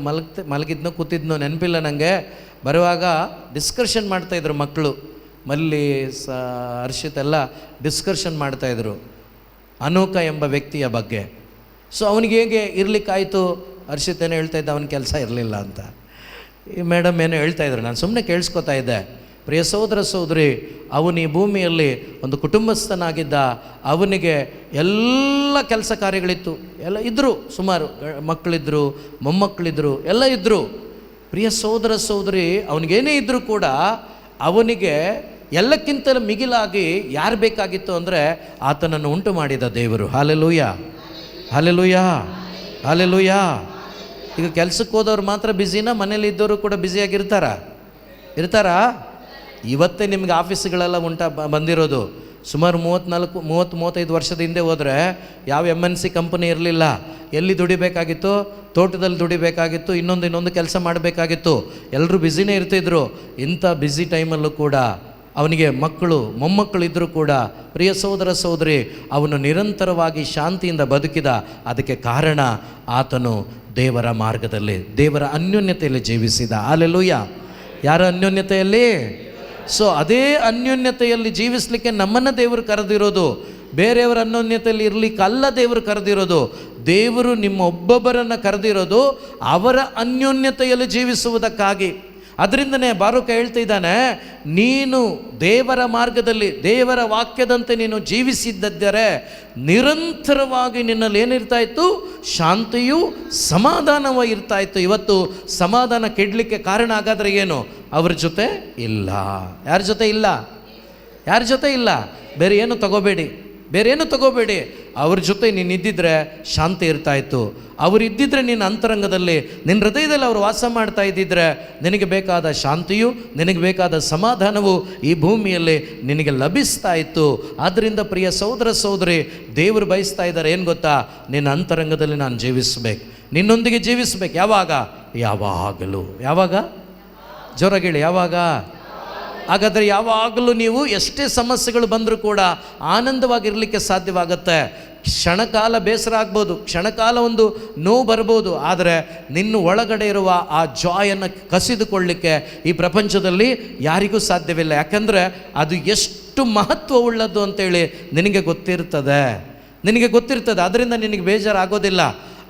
ಮಲಗಿದ್ನೋ ಕೂತಿದ್ನೋ ನೆನಪಿಲ್ಲ ನನಗೆ. ಬರುವಾಗ ಡಿಸ್ಕಷನ್ ಮಾಡ್ತಾಯಿದ್ರು ಮಕ್ಕಳು, ಮಲ್ಲಿ ಹರ್ಷಿತ್ ಎಲ್ಲ ಡಿಸ್ಕಷನ್ ಮಾಡ್ತಾಯಿದ್ರು ಅನೋಕ ಎಂಬ ವ್ಯಕ್ತಿಯ ಬಗ್ಗೆ. ಸೊ ಅವನಿಗೆ ಹೇಗೆ ಇರಲಿಕ್ಕಾಯಿತು? ಹರ್ಷಿತ್ ಏನೋ ಹೇಳ್ತಾ ಇದ್ದ, ಅವನ ಕೆಲಸ ಇರಲಿಲ್ಲ ಅಂತ. ಈ ಮೇಡಮ್ ಏನೋ ಹೇಳ್ತಾಯಿದ್ರು, ನಾನು ಸುಮ್ಮನೆ ಕೇಳಿಸ್ಕೊತಾ ಇದ್ದೆ. ಪ್ರಿಯ ಸಹೋದರ ಸಹೋದರಿ, ಅವನು ಈ ಭೂಮಿಯಲ್ಲಿ ಒಂದು ಕುಟುಂಬಸ್ಥನಾಗಿದ್ದ. ಅವನಿಗೆ ಎಲ್ಲ ಕೆಲಸ ಕಾರ್ಯಗಳಿತ್ತು, ಎಲ್ಲ ಇದ್ದರು, ಸುಮಾರು ಮಕ್ಕಳಿದ್ರು, ಮೊಮ್ಮಕ್ಕಳಿದ್ರು, ಎಲ್ಲ ಇದ್ದರು. ಪ್ರಿಯ ಸಹೋದರ ಸಹೋದರಿ, ಅವನಿಗೇನೇ ಇದ್ದರೂ ಕೂಡ ಅವನಿಗೆ ಎಲ್ಲಕ್ಕಿಂತ ಮಿಗಿಲಾಗಿ ಯಾರು ಬೇಕಾಗಿತ್ತು ಅಂದರೆ ಆತನನ್ನು ಉಂಟು ಮಾಡಿದ ದೇವರು. Hallelujah, hallelujah, hallelujah. ಈಗ ಕೆಲಸಕ್ಕೆ ಹೋದವ್ರು ಮಾತ್ರ ಬ್ಯುಸಿನಾ? ಮನೇಲಿ ಇದ್ದವರು ಕೂಡ ಇರ್ತಾರಾ? ಇವತ್ತೇ ನಿಮಗೆ ಆಫೀಸ್ಗಳೆಲ್ಲ ಬಂದಿರೋದು. ಸುಮಾರು 30-35 ವರ್ಷದ ಹಿಂದೆ ಹೋದರೆ ಯಾವ MNC ಕಂಪನಿ ಇರಲಿಲ್ಲ. ಎಲ್ಲಿ ದುಡಿಬೇಕಾಗಿತ್ತು? ತೋಟದಲ್ಲಿ ದುಡಿಬೇಕಾಗಿತ್ತು, ಇನ್ನೊಂದು ಕೆಲಸ ಮಾಡಬೇಕಾಗಿತ್ತು. ಎಲ್ಲರೂ ಬ್ಯುಸಿನೇ ಇರ್ತಿದ್ರು. ಇಂಥ ಬ್ಯುಸಿ ಟೈಮಲ್ಲೂ ಕೂಡ ಅವನಿಗೆ ಮಕ್ಕಳು ಮೊಮ್ಮಕ್ಕಳು ಇದ್ದರೂ ಕೂಡ ಪ್ರಿಯ ಸಹೋದರ ಸಹೋದರಿ, ಅವನು ನಿರಂತರವಾಗಿ ಶಾಂತಿಯಿಂದ ಬದುಕಿದ. ಅದಕ್ಕೆ ಕಾರಣ ಆತನು ದೇವರ ಮಾರ್ಗದಲ್ಲಿ, ದೇವರ ಅನ್ಯೋನ್ಯತೆಯಲ್ಲಿ ಜೀವಿಸಿದ. ಹಲ್ಲೆಲೂಯಾ. ಯಾರ ಅನ್ಯೋನ್ಯತೆಯಲ್ಲಿ? ಸೊ ಅದೇ ಅನ್ಯೋನ್ಯತೆಯಲ್ಲಿ ಜೀವಿಸಲಿಕ್ಕೆ ನಮ್ಮನ್ನು ದೇವರು ಕರೆದಿರೋದು. ಬೇರೆಯವರ ಅನ್ಯೋನ್ಯತೆಯಲ್ಲಿ ಇರಲಿಕ್ಕಲ್ಲ ದೇವರು ಕರೆದಿರೋದು. ದೇವರು ನಿಮ್ಮ ಒಬ್ಬೊಬ್ಬರನ್ನು ಕರೆದಿರೋದು ಅವರ ಅನ್ಯೋನ್ಯತೆಯಲ್ಲಿ ಜೀವಿಸುವುದಕ್ಕಾಗಿ. ಅದರಿಂದನೇ ಬಾರೂಕ ಹೇಳ್ತಾ ಇದ್ದಾನೆ, ನೀನು ದೇವರ ಮಾರ್ಗದಲ್ಲಿ ದೇವರ ವಾಕ್ಯದಂತೆ ನೀನು ಜೀವಿಸಿದ್ದರೆ ನಿರಂತರವಾಗಿ ನಿನ್ನಲ್ಲಿ ಏನಿರ್ತಾ ಇತ್ತು? ಶಾಂತಿಯು ಸಮಾಧಾನವೂ ಇರ್ತಾ ಇತ್ತು. ಇವತ್ತು ಸಮಾಧಾನ ಕೆಡಲಿಕ್ಕೆ ಕಾರಣ ಹಾಗಾದರೆ ಏನು? ಅವ್ರ ಜೊತೆ ಇಲ್ಲ. ಯಾರ ಜೊತೆ ಇಲ್ಲ? ಯಾರ ಜೊತೆ ಇಲ್ಲ? ಬೇರೆ ಏನು ತಗೋಬೇಡಿ, ಬೇರೆ ಏನು ತಗೋಬೇಡಿ. ಅವ್ರ ಜೊತೆ ನೀನು ಇದ್ದಿದ್ರೆ ಶಾಂತಿ ಇರ್ತಾ ಇತ್ತು. ಅವರು ಇದ್ದಿದ್ರೆ ನಿನ್ನ ಅಂತರಂಗದಲ್ಲಿ, ನಿನ್ನ ಹೃದಯದಲ್ಲಿ ಅವರು ವಾಸ ಮಾಡ್ತಾ ಇದ್ದಿದ್ರೆ ನಿನಗೆ ಬೇಕಾದ ಶಾಂತಿಯು, ನಿನಗೆ ಬೇಕಾದ ಸಮಾಧಾನವು ಈ ಭೂಮಿಯಲ್ಲಿ ನಿನಗೆ ಲಭಿಸ್ತಾ ಇತ್ತು. ಆದ್ದರಿಂದ ಪ್ರಿಯ ಸಹೋದರ ಸಹೋದರಿ, ದೇವರು ಬಯಸ್ತಾ ಇದ್ದಾರೆ ಏನು ಗೊತ್ತಾ? ನಿನ್ನ ಅಂತರಂಗದಲ್ಲಿ ನಾನು ಜೀವಿಸ್ಬೇಕು, ನಿನ್ನೊಂದಿಗೆ ಜೀವಿಸ್ಬೇಕು. ಯಾವಾಗ? ಯಾವಾಗಲೂ. ಯಾವಾಗ? ಜೋರಾಗೇಳಿ, ಯಾವಾಗ? ಹಾಗಾದರೆ ಯಾವಾಗಲೂ ನೀವು ಎಷ್ಟೇ ಸಮಸ್ಯೆಗಳು ಬಂದರೂ ಕೂಡ ಆನಂದವಾಗಿರಲಿಕ್ಕೆ ಸಾಧ್ಯವಾಗುತ್ತೆ. ಕ್ಷಣಕಾಲ ಬೇಸರ ಆಗ್ಬೋದು, ಕ್ಷಣಕಾಲ ಒಂದು ನೋವು ಬರ್ಬೋದು, ಆದರೆ ನಿನ್ನ ಒಳಗಡೆ ಇರುವ ಆ ಜಾಯನ್ನು ಕಸಿದುಕೊಳ್ಳಲಿಕ್ಕೆ ಈ ಪ್ರಪಂಚದಲ್ಲಿ ಯಾರಿಗೂ ಸಾಧ್ಯವಿಲ್ಲ. ಯಾಕಂದರೆ ಅದು ಎಷ್ಟು ಮಹತ್ವವುಳ್ಳದ್ದು ಅಂತೇಳಿ ನಿನಗೆ ಗೊತ್ತಿರ್ತದೆ, ನಿನಗೆ ಗೊತ್ತಿರ್ತದೆ. ಅದರಿಂದ ನಿನಗೆ ಬೇಜಾರಾಗೋದಿಲ್ಲ.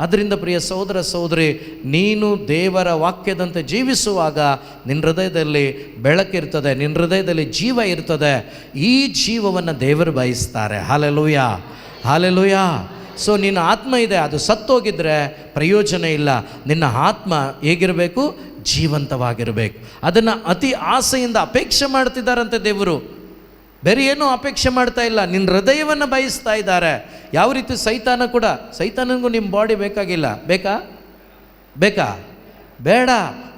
ಅದರಿಂದ ಪ್ರಿಯ ಸಹೋದರ ಸಹೋದರಿ, ನೀನು ದೇವರ ವಾಕ್ಯದಂತೆ ಜೀವಿಸುವಾಗ ನಿನ್ನ ಹೃದಯದಲ್ಲಿ ಬೆಳಕಿರ್ತದೆ, ನಿನ್ನ ಹೃದಯದಲ್ಲಿ ಜೀವ ಇರ್ತದೆ. ಈ ಜೀವವನ್ನು ದೇವರು ಬಯಸ್ತಾರೆ. Hallelujah, hallelujah. ಸೊ ನಿನ್ನ ಆತ್ಮ ಇದೆ, ಅದು ಸತ್ತೋಗಿದ್ರೆ ಪ್ರಯೋಜನ ಇಲ್ಲ. ನಿನ್ನ ಆತ್ಮ ಹೇಗಿರಬೇಕು? ಜೀವಂತವಾಗಿರಬೇಕು. ಅದನ್ನು ಅತಿ ಆಸೆಯಿಂದ ಅಪೇಕ್ಷೆ ಮಾಡ್ತಿದ್ದಾರಂತೆ ದೇವರು. ಬೇರೆ ಏನೂ ಅಪೇಕ್ಷೆ ಮಾಡ್ತಾ ಇಲ್ಲ, ನಿನ್ನ ಹೃದಯವನ್ನು ಬಯಸ್ತಾ ಇದ್ದಾರೆ. ಯಾವ ರೀತಿ ಸೈತಾನ ಕೂಡ, ಸೈತಾನನಿಗೂ ನಿಮ್ಮ ಬಾಡಿ ಬೇಕಾಗಿಲ್ಲ. ಬೇಕಾ? ಬೇಕಾ? ಬೇಡ.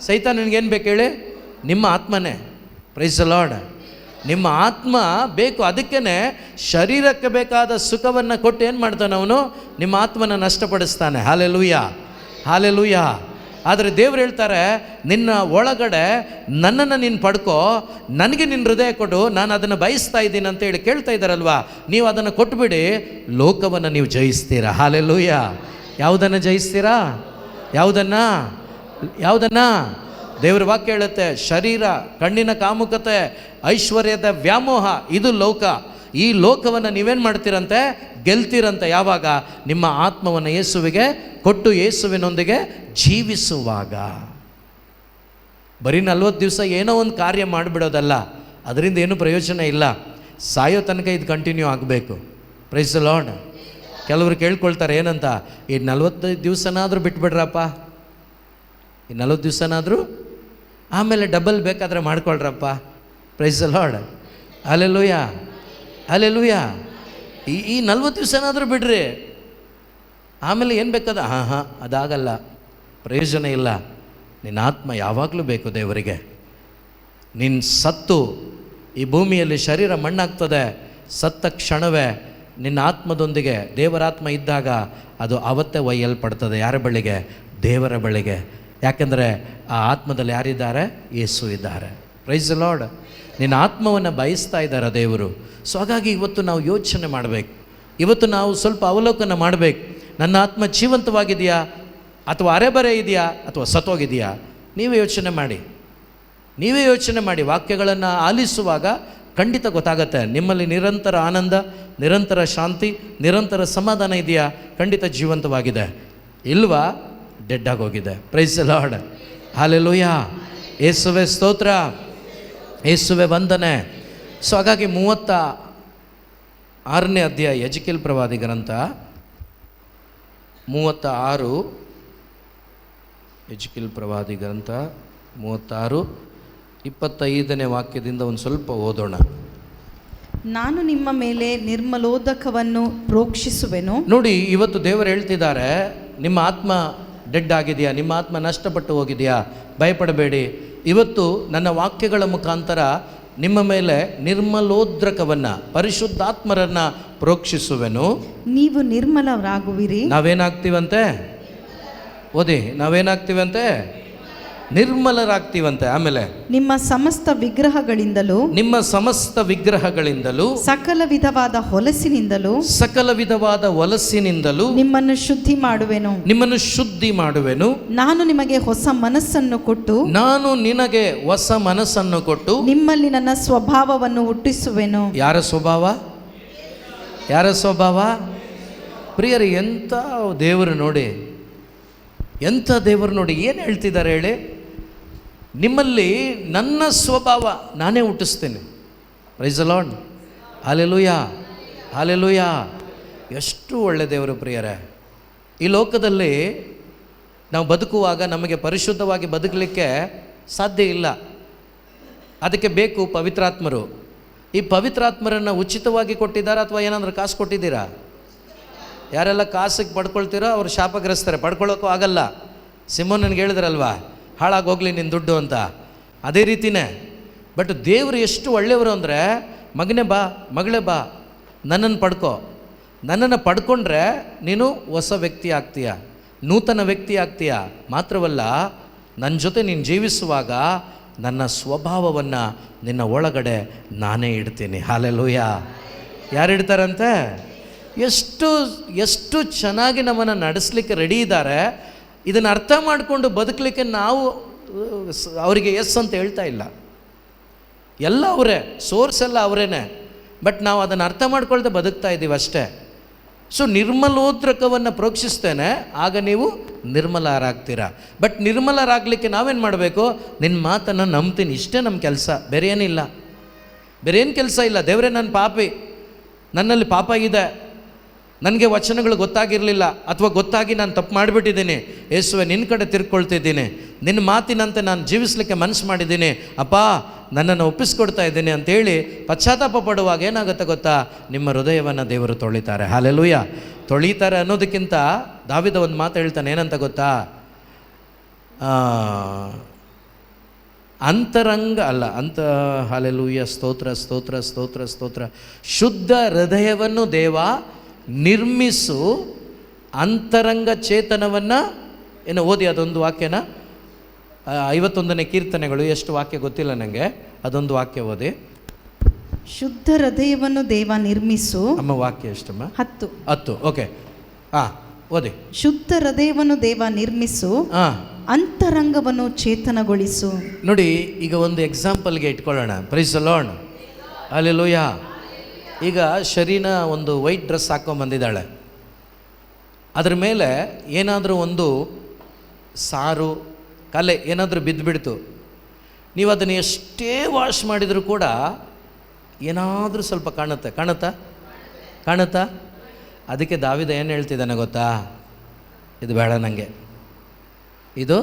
ಸೈತಾನನಿಗೇನು ಬೇಕು ಹೇಳಿ? ನಿಮ್ಮ ಆತ್ಮನೇ. Praise the lord. ನಿಮ್ಮ ಆತ್ಮ ಬೇಕು. ಅದಕ್ಕೇ ಶರೀರಕ್ಕೆ ಬೇಕಾದ ಸುಖವನ್ನು ಕೊಟ್ಟು ಏನು ಮಾಡ್ತಾನೆ ಅವನು? ನಿಮ್ಮ ಆತ್ಮನ ನಷ್ಟಪಡಿಸ್ತಾನೆ. Hallelujah, hallelujah. ಆದರೆ ದೇವ್ರು ಹೇಳ್ತಾರೆ, ನಿನ್ನ ಒಳಗಡೆ ನನ್ನನ್ನು ನೀನು ಪಡ್ಕೋ, ನನಗೆ ನಿನ್ನ ಹೃದಯ ಕೊಡು, ನಾನು ಅದನ್ನು ಬಯಸ್ತಾ ಇದ್ದೀನಿ ಅಂತೇಳಿ ಕೇಳ್ತಾ ಇದ್ದಾರಲ್ವಾ. ನೀವು ಅದನ್ನು ಕೊಟ್ಬಿಡಿ, ಲೋಕವನ್ನು ನೀವು ಜಯಿಸ್ತೀರಾ. ಹಲ್ಲೆಲೂಯಾ. ಯಾವುದನ್ನು ಜಯಿಸ್ತೀರಾ? ಯಾವುದನ್ನು? ಯಾವುದನ್ನು? ದೇವ್ರ ವಾಕ್ಯ ಹೇಳುತ್ತೆ, ಶರೀರ, ಕಣ್ಣಿನ ಕಾಮುಕತೆ, ಐಶ್ವರ್ಯದ ವ್ಯಾಮೋಹ, ಇದು ಲೋಕ. ಈ ಲೋಕವನ್ನು ನೀವೇನು ಮಾಡ್ತೀರಂತೆ? ಗೆಲ್ತೀರಂತೆ. ಯಾವಾಗ? ನಿಮ್ಮ ಆತ್ಮವನ್ನು ಯೇಸುವಿಗೆ ಕೊಟ್ಟು ಯೇಸುವಿನೊಂದಿಗೆ ಜೀವಿಸುವಾಗ. ಬರೀ 40 ದಿವಸ ಏನೋ ಒಂದು ಕಾರ್ಯ ಮಾಡಿಬಿಡೋದಲ್ಲ, ಅದರಿಂದ ಏನು ಪ್ರಯೋಜನ ಇಲ್ಲ. ಸಾಯೋ ತನಕ ಇದು ಕಂಟಿನ್ಯೂ ಆಗಬೇಕು. Praise the lord. ಕೆಲವರು ಕೇಳ್ಕೊಳ್ತಾರೆ ಏನಂತ, ಈ 45 ದಿವಸನಾದರೂ ಬಿಟ್ಬಿಡ್ರಪ್ಪ, ಈ 40 ದಿವಸನಾದರೂ ಆಮೇಲೆ ಡಬಲ್ ಬೇಕಾದರೆ ಮಾಡ್ಕೊಳ್ರಪ್ಪ. Praise the lord. Hallelujah, hallelujah. ಈ 40 ದಿವಸನಾದರೂ ಬಿಡ್ರಿ, ಆಮೇಲೆ ಏನು ಬೇಕಾದ? ಅದಾಗಲ್ಲ, ಪ್ರಯೋಜನ ಇಲ್ಲ. ನಿನ್ನ ಆತ್ಮ ಯಾವಾಗಲೂ ಬೇಕು ದೇವರಿಗೆ. ನಿನ್ನ ಸತ್ತು ಈ ಭೂಮಿಯಲ್ಲಿ ಶರೀರ ಮಣ್ಣಾಗ್ತದೆ, ಸತ್ತ ಕ್ಷಣವೇ ನಿನ್ನ ಆತ್ಮದೊಂದಿಗೆ ದೇವರಾತ್ಮ ಇದ್ದಾಗ ಅದು ಅವತ್ತೇ ಒಯ್ಯಲ್ಪಡ್ತದೆ. ಯಾರ ಬಳಿಗೆ? ದೇವರ ಬಳಿಗೆ. ಯಾಕೆಂದರೆ ಆ ಆತ್ಮದಲ್ಲಿ ಯಾರಿದ್ದಾರೆ? ಯೇಸು ಇದ್ದಾರೆ. Praise the lord. ನಿನ್ನ ಆತ್ಮವನ್ನು ಬಯಸ್ತಾ ಇದ್ದಾರೆ ದೇವರು. ಸೊ ಹಾಗಾಗಿ ಇವತ್ತು ನಾವು ಯೋಚನೆ ಮಾಡಬೇಕು, ಇವತ್ತು ನಾವು ಸ್ವಲ್ಪ ಅವಲೋಕನ ಮಾಡಬೇಕು. ನನ್ನ ಆತ್ಮ ಜೀವಂತವಾಗಿದೆಯಾ ಅಥವಾ ಅರೆಬರೆ ಇದೆಯಾ ಅಥವಾ ಸತ್ತೋಗಿದೆಯಾ? ನೀವೇ ಯೋಚನೆ ಮಾಡಿ, ನೀವೇ ಯೋಚನೆ ಮಾಡಿ. ವಾಕ್ಯಗಳನ್ನು ಆಲಿಸುವಾಗ ಖಂಡಿತ ಗೊತ್ತಾಗತ್ತೆ. ನಿಮ್ಮಲ್ಲಿ ನಿರಂತರ ಆನಂದ, ನಿರಂತರ ಶಾಂತಿ, ನಿರಂತರ ಸಮಾಧಾನ ಇದೆಯಾ? ಖಂಡಿತ ಜೀವಂತವಾಗಿದೆ. ಇಲ್ವಾ? ಡೆಡ್ ಆಗೋಗಿದೆ. Praise the lord. ಹಲ್ಲೆಲೂಯಾ. ಯೇಸುವೆ ಸ್ತೋತ್ರ, ಯೇಸುವೆ ವಂದನೆ. ಸೊ ಹಾಗಾಗಿ 36ನೇ ಅಧ್ಯಾಯ ಎಜಿಕೇಲ್ ಪ್ರವಾದಿ ಗ್ರಂಥ 36, ಎಜಿಕೇಲ್ ಪ್ರವಾದಿ ಗ್ರಂಥ 36, 25ನೇ ವಾಕ್ಯದಿಂದ ಒಂದು ಸ್ವಲ್ಪ ಓದೋಣ. ನಾನು ನಿಮ್ಮ ಮೇಲೆ ನಿರ್ಮಲೋದಕವನ್ನು ಪ್ರೋಕ್ಷಿಸುವೆನು. ನೋಡಿ, ಇವತ್ತು ದೇವರು ಹೇಳ್ತಿದ್ದಾರೆ, ನಿಮ್ಮ ಆತ್ಮ ಡೆಡ್ ಆಗಿದೆಯಾ? ನಿಮ್ಮ ಆತ್ಮ ನಷ್ಟಪಟ್ಟು ಹೋಗಿದೆಯಾ? ಭಯಪಡಬೇಡಿ. ಇವತ್ತು ನನ್ನ ವಾಕ್ಯಗಳ ಮುಖಾಂತರ ನಿಮ್ಮ ಮೇಲೆ ನಿರ್ಮಲೋದ್ರಕವನ್ನು, ಪರಿಶುದ್ಧಾತ್ಮರನ್ನು ಪ್ರೋಕ್ಷಿಸುವೆನು. ನೀವು ನಿರ್ಮಲರಾಗುವಿರಿ. ನಾವೇನಾಗ್ತೀವಂತೆ? ಓದಿ, ನಾವೇನಾಗ್ತೀವಂತೆ? ನಿರ್ಮಲರಾಗ್ತೀವಂತೆ. ಆಮೇಲೆ ನಿಮ್ಮ ಸಮಸ್ತ ವಿಗ್ರಹಗಳಿಂದಲೂ ನಿಮ್ಮ ಸಮಸ್ತ ವಿಗ್ರಹಗಳಿಂದಲೂ ಸಕಲ ವಿಧವಾದ ಹೊಲಸಿನಿಂದಲೂ ಸಕಲ ವಿಧವಾದ ಹೊಲಸಿನಿಂದಲೂ ನಿಮ್ಮನ್ನು ಶುದ್ಧಿ ಮಾಡುವೆನು. ನಿಮ್ಮನ್ನು ಶುದ್ಧಿ ಮಾಡುವೆನು. ನಾನು ನಿಮಗೆ ಹೊಸ ಮನಸ್ಸನ್ನು ಕೊಟ್ಟು ನಾನು ನಿನಗೆ ಹೊಸ ಮನಸ್ಸನ್ನು ಕೊಟ್ಟು ನಿಮ್ಮಲ್ಲಿ ನನ್ನ ಸ್ವಭಾವವನ್ನು ಹುಟ್ಟಿಸುವೆನು. ಯಾರ ಸ್ವಭಾವ? ಯಾರ ಸ್ವಭಾವ? ಪ್ರಿಯರೇ, ಎಂಥ ದೇವರು ನೋಡಿ, ಎಂಥ ದೇವರು ನೋಡಿ. ಏನು ಹೇಳ್ತಿದ್ದಾರೆ ಹೇಳಿ? ನಿಮ್ಮಲ್ಲಿ ನನ್ನ ಸ್ವಭಾವ ನಾನೇ ಹುಟ್ಟಿಸ್ತೇನೆ. Praise the lord. Hallelujah, hallelujah. ಎಷ್ಟು ಒಳ್ಳೆ ದೇವರು ಪ್ರಿಯರೇ. ಈ ಲೋಕದಲ್ಲಿ ನಾವು ಬದುಕುವಾಗ ನಮಗೆ ಪರಿಶುದ್ಧವಾಗಿ ಬದುಕಲಿಕ್ಕೆ ಸಾಧ್ಯ ಇಲ್ಲ. ಅದಕ್ಕೆ ಬೇಕು ಪವಿತ್ರಾತ್ಮರು. ಈ ಪವಿತ್ರಾತ್ಮರನ್ನು ಉಚಿತವಾಗಿ ಕೊಟ್ಟಿದ್ದಾರಾ ಅಥವಾ ಏನಾದರೂ ಕಾಸು ಕೊಟ್ಟಿದ್ದೀರಾ? ಯಾರೆಲ್ಲ ಕಾಸಿಗೆ ಪಡ್ಕೊಳ್ತೀರೋ ಅವರು ಶಾಪಗ್ರಸ್ತಾರೆ, ಪಡ್ಕೊಳ್ಳೋಕ್ಕೂ ಆಗಲ್ಲ. ಸಿಮೋನ್ ನನಗೆ ಹೇಳಿದ್ರಲ್ವಾ, ಹಾಳಾಗೋಗ್ಲಿ ನಿನ್ನ ದುಡ್ಡು ಅಂತ. ಅದೇ ರೀತಿಯೇ. ಬಟ್ ದೇವರು ಎಷ್ಟು ಒಳ್ಳೆಯವರು ಅಂದರೆ, ಮಗನೇ ಬಾ, ಮಗಳೇ ಬಾ, ನನ್ನನ್ನು ಪಡ್ಕೋ. ನನ್ನನ್ನು ಪಡ್ಕೊಂಡ್ರೆ ನೀನು ಹೊಸ ವ್ಯಕ್ತಿ ಆಗ್ತೀಯ, ನೂತನ ವ್ಯಕ್ತಿ ಆಗ್ತೀಯ. ಮಾತ್ರವಲ್ಲ, ನನ್ನ ಜೊತೆ ನೀನು ಜೀವಿಸುವಾಗ ನನ್ನ ಸ್ವಭಾವವನ್ನು ನಿನ್ನ ಒಳಗಡೆ ನಾನೇ ಇಡ್ತೀನಿ. ಹಲ್ಲೆಲೂಯಾ. ಯಾರು ಇಡ್ತಾರಂತೆ? ಎಷ್ಟು ಎಷ್ಟು ಚೆನ್ನಾಗಿ ನಮ್ಮನ್ನು ನಡೆಸಲಿಕ್ಕೆ ರೆಡಿ ಇದ್ದಾರೆ. ಇದನ್ನು ಅರ್ಥ ಮಾಡಿಕೊಂಡು ಬದುಕಲಿಕ್ಕೆ ನಾವು ಅವರಿಗೆ ಎಸ್ ಅಂತ ಹೇಳ್ತಾ ಇಲ್ಲ. ಎಲ್ಲ ಅವರೇ, ಸೋರ್ಸ್ ಎಲ್ಲ ಅವರೇನೆ. ಬಟ್ ನಾವು ಅದನ್ನು ಅರ್ಥ ಮಾಡ್ಕೊಳ್ದೆ ಬದುಕ್ತಾ ಇದ್ದೀವಿ ಅಷ್ಟೇ. ಸೊ ನಿರ್ಮಲೋದ್ರಕವನ್ನು ಪ್ರೋಕ್ಷಿಸ್ತೇನೆ, ಆಗ ನೀವು ನಿರ್ಮಲರಾಗ್ತೀರ. ಬಟ್ ನಿರ್ಮಲರಾಗಲಿಕ್ಕೆ ನಾವೇನು ಮಾಡಬೇಕು? ನಿನ್ನ ಮಾತನ್ನು ನಂಬ್ತೀನಿ, ಇಷ್ಟೇ ನಮ್ಮ ಕೆಲಸ, ಬೇರೆ ಏನಿಲ್ಲ. ಬೇರೆ ಏನು ಕೆಲಸ ಇಲ್ಲ. ದೇವರೇ, ನನ್ನ ಪಾಪಿ, ನನ್ನಲ್ಲಿ ಪಾಪ ಇದೆ, ನನಗೆ ವಚನಗಳು ಗೊತ್ತಾಗಿರಲಿಲ್ಲ ಅಥವಾ ಗೊತ್ತಾಗಿ ನಾನು ತಪ್ಪು ಮಾಡಿಬಿಟ್ಟಿದ್ದೀನಿ. ಯೇಸುವೆ, ನಿನ್ನ ಕಡೆ ತಿರ್ಕೊಳ್ತಿದ್ದೀನಿ, ನಿನ್ನ ಮಾತಿನಂತೆ ನಾನು ಜೀವಿಸಲಿಕ್ಕೆ ಮನಸ್ಸು ಮಾಡಿದ್ದೀನಿ. ಅಪ್ಪ, ನನ್ನನ್ನು ಒಪ್ಪಿಸ್ಕೊಡ್ತಾ ಇದ್ದೀನಿ ಅಂತೇಳಿ ಪಶ್ಚಾತ್ತಾಪ ಪಡುವಾಗ ಏನಾಗುತ್ತೆ ಗೊತ್ತಾ? ನಿಮ್ಮ ಹೃದಯವನ್ನು ದೇವರು ತೊಳಿತಾರೆ. ಹಲ್ಲೆಲೂಯಾ. ತೊಳಿತಾರೆ ಅನ್ನೋದಕ್ಕಿಂತ ದಾವೀದ ಒಂದು ಮಾತು ಹೇಳ್ತಾನೆ, ಏನಂತ ಗೊತ್ತಾ? ಅಂತರಂಗ ಅಲ್ಲ ಅಂತ. ಹಲ್ಲೆಲೂಯಾ, ಸ್ತೋತ್ರ ಸ್ತೋತ್ರ ಸ್ತೋತ್ರ ಸ್ತೋತ್ರ. ಶುದ್ಧ ಹೃದಯವನ್ನು ದೇವ ನಿರ್ಮಿಸು, ಅಂತರಂಗ ಚೇತನವನ್ನು. ಏನು ಓದಿ ಅದೊಂದು ವಾಕ್ಯನ, 51ನೇ ಕೀರ್ತನೆಗಳು, ಎಷ್ಟು ವಾಕ್ಯ ಗೊತ್ತಿಲ್ಲ ನನಗೆ, ಅದೊಂದು ವಾಕ್ಯ ಓದಿ. ಶುದ್ಧ ಹೃದಯವನ್ನು ದೇವ ನಿರ್ಮಿಸು. ಅಮ್ಮ ವಾಕ್ಯ ಎಷ್ಟಮ್ಮ? 10. ಓಕೆ, ಓದಿ. ಶುದ್ಧ ಹೃದಯವನ್ನು ದೇವ ನಿರ್ಮಿಸು, ಅಂತರಂಗವನ್ನು ಚೇತನಗೊಳಿಸು. ನೋಡಿ, ಈಗ ಒಂದು ಎಕ್ಸಾಂಪಲ್ಗೆ ಇಟ್ಕೊಳ್ಳೋಣ. Praise the lord. ಹಲ್ಲೆಲೂಯಾ. ಈಗ ಶರೀನ ಒಂದು ವೈಟ್ ಡ್ರೆಸ್ ಹಾಕ್ಕೊಂಬಂದಿದ್ದಾಳೆ. ಅದ್ರ ಮೇಲೆ ಏನಾದರೂ ಒಂದು ಸಾರು ಕಲೆ ಏನಾದರೂ ಬಿದ್ದುಬಿಡ್ತು. ನೀವು ಅದನ್ನು ಎಷ್ಟೇ ವಾಶ್ ಮಾಡಿದರೂ ಕೂಡ ಏನಾದರೂ ಸ್ವಲ್ಪ ಕಾಣುತ್ತಾ? ಅದಕ್ಕೆ ದಾವೀದ ಏನು ಹೇಳ್ತಿದ್ದಾನೆ ಗೊತ್ತಾ? ಇದು ಬೇಡ ನನಗೆ, ಇದು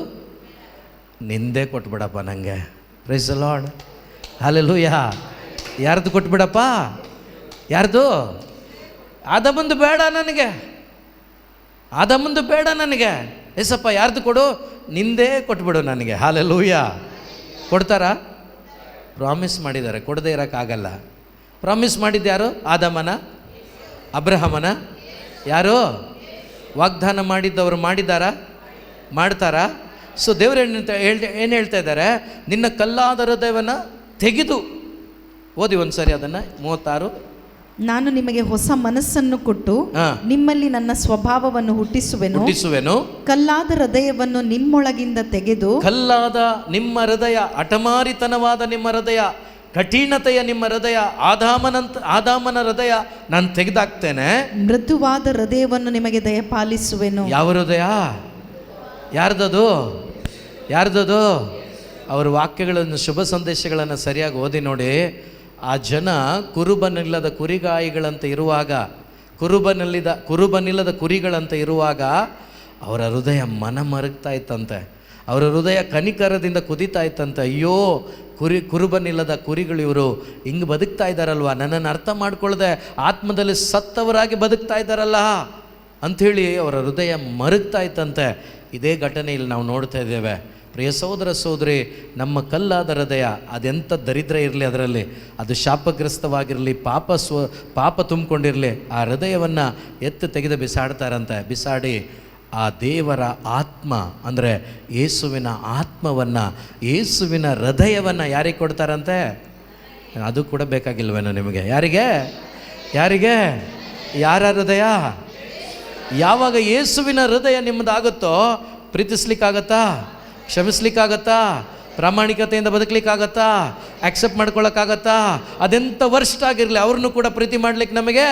ನಿಂದೇ ಕೊಟ್ಬಿಡಪ್ಪ ನನಗೆ. Praise the lord. ಹಲ್ಲೆಲೂಯಾ. ಯಾರ್ದು ಕೊಟ್ಬಿಡಪ್ಪ? ಯಾರ್ದು? ಆದಮಂದು ಬೇಡ ನನಗೆ, ಆದಮಂದು ಬೇಡ ನನಗೆ. ಏಸಪ್ಪ, ಯಾರ್ದು ಕೊಡು? ನಿಂದೇ ಕೊಟ್ಬಿಡು ನನಗೆ. ಹಲ್ಲೆಲೂಯಾ. ಕೊಡ್ತಾರಾ? ಪ್ರಾಮಿಸ್ ಮಾಡಿದ್ದಾರೆ, ಕೊಡದೇ ಇರೋಕ್ಕಾಗಲ್ಲ. ಪ್ರಾಮಿಸ್ ಮಾಡಿದ್ದು ಯಾರು? ಆದಮನ? ಅಬ್ರಹಾಮನ? ಯಾರು? ವಾಗ್ದಾನ ಮಾಡಿದ್ದವರು ಮಾಡಿದ್ದಾರಾ? ಮಾಡ್ತಾರಾ? ಸೊ ದೇವರು ಏನು ಹೇಳ್ತಾ ಇದ್ದಾರೆ? ನಿನ್ನ ಕಲ್ಲಾದ ಹೃದಯವನ್ನು ತೆಗೆದು ಓದಿ ಒಂದು ಸರಿ ಅದನ್ನು. 36. ನಾನು ನಿಮಗೆ ಹೊಸ ಮನಸ್ಸನ್ನು ಕೊಟ್ಟು ನಿಮ್ಮಲ್ಲಿ ನನ್ನ ಸ್ವಭಾವವನ್ನು ಹುಟ್ಟಿಸುವೆನು. ಕಲ್ಲಾದ ಹೃದಯವನ್ನು ನಿಮ್ಮೊಳಗಿಂದ ತೆಗೆದು. ಕಲ್ಲಾದ ನಿಮ್ಮ ಹೃದಯ, ಹಠಮಾರಿತನವಾದ ನಿಮ್ಮ ಹೃದಯ, ಕಠಿಣತೆಯ ನಿಮ್ಮ ಹೃದಯ, ಆದಾಮನ ಹೃದಯ ನಾನು ತೆಗೆದಾಕ್ತೇನೆ. ಮೃದುವಾದ ಹೃದಯವನ್ನು ನಿಮಗೆ ದಯಪಾಲಿಸುವೆನು. ಯಾವ ಹೃದಯ? ಯಾರ್ದದು? ಅವರ ವಾಕ್ಯಗಳನ್ನು, ಶುಭ ಸಂದೇಶಗಳನ್ನು ಸರಿಯಾಗಿ ಓದಿ ನೋಡಿ. ಆ ಜನ ಕುರುಬನಿಲ್ಲದ ಕುರಿಗಾಯಿಗಳಂತೆ ಇರುವಾಗ, ಕುರುಬನಿಲ್ಲದ ಕುರಿಗಳಂತೆ ಇರುವಾಗ ಅವರ ಹೃದಯ ಮರಗ್ತಾ ಇತ್ತಂತೆ. ಅವರ ಹೃದಯ ಕನಿಕರದಿಂದ ಕುದೀತಾ ಇತ್ತಂತೆ. ಅಯ್ಯೋ, ಕುರುಬನಿಲ್ಲದ ಕುರಿಗಳು ಇವರು ಹಿಂಗೆ ಬದುಕ್ತಾ ಇದ್ದಾರಲ್ವ, ನನ್ನನ್ನು ಅರ್ಥ ಮಾಡ್ಕೊಳ್ಳದೆ ಆತ್ಮದಲ್ಲಿ ಸತ್ತವರಾಗಿ ಬದುಕ್ತಾ ಇದ್ದಾರಲ್ಲ ಅಂಥೇಳಿ ಅವರ ಹೃದಯ ಮರಗ್ತಾ ಇತ್ತಂತೆ. ಇದೇ ಘಟನೆ ಇಲ್ಲಿ ನಾವು ನೋಡ್ತಾ ಇದ್ದೇವೆ. ಪ್ರಿಯ ಸಹೋದರ ಸಹೋದರಿ, ನಮ್ಮ ಕಲ್ಲಾದ ಹೃದಯ ಅದೆಂಥ ದರಿದ್ರ ಇರಲಿ, ಅದರಲ್ಲಿ ಅದು ಶಾಪಗ್ರಸ್ತವಾಗಿರಲಿ, ಪಾಪ ತುಂಬಿಕೊಂಡಿರಲಿ, ಆ ಹೃದಯವನ್ನು ತೆಗೆದು ಬಿಸಾಡ್ತಾರಂತೆ. ಬಿಸಾಡಿ ಆ ದೇವರ ಆತ್ಮ ಅಂದರೆ ಯೇಸುವಿನ ಆತ್ಮವನ್ನು, ಯೇಸುವಿನ ಹೃದಯವನ್ನು ಯಾರಿಗೆ ಕೊಡ್ತಾರಂತೆ? ಅದು ಕೂಡ ಬೇಕಾಗಿಲ್ವೇನೋ ನಿಮಗೆ? ಯಾರಿಗೆ ಯಾರಿಗೆ ಯಾರ ಹೃದಯ? ಯಾವಾಗ ಯೇಸುವಿನ ಹೃದಯ ನಿಮ್ಮದಾಗುತ್ತೋ ಪ್ರೀತಿಸ್ಲಿಕ್ಕಾಗತ್ತಾ? ಕ್ಷಮಿಸ್ಲಿಕ್ಕಾಗತ್ತಾ? ಪ್ರಾಮಾಣಿಕತೆಯಿಂದ ಬದುಕಲಿಕ್ಕಾಗತ್ತಾ? ಆಕ್ಸೆಪ್ಟ್ ಮಾಡ್ಕೊಳ್ಳೋಕ್ಕಾಗತ್ತಾ? ಅದೆಂಥ ವರ್ಸ್ಟ್ ಆಗಿರಲಿ ಅವ್ರನ್ನೂ ಕೂಡ ಪ್ರೀತಿ ಮಾಡ್ಲಿಕ್ಕೆ ನಮಗೆ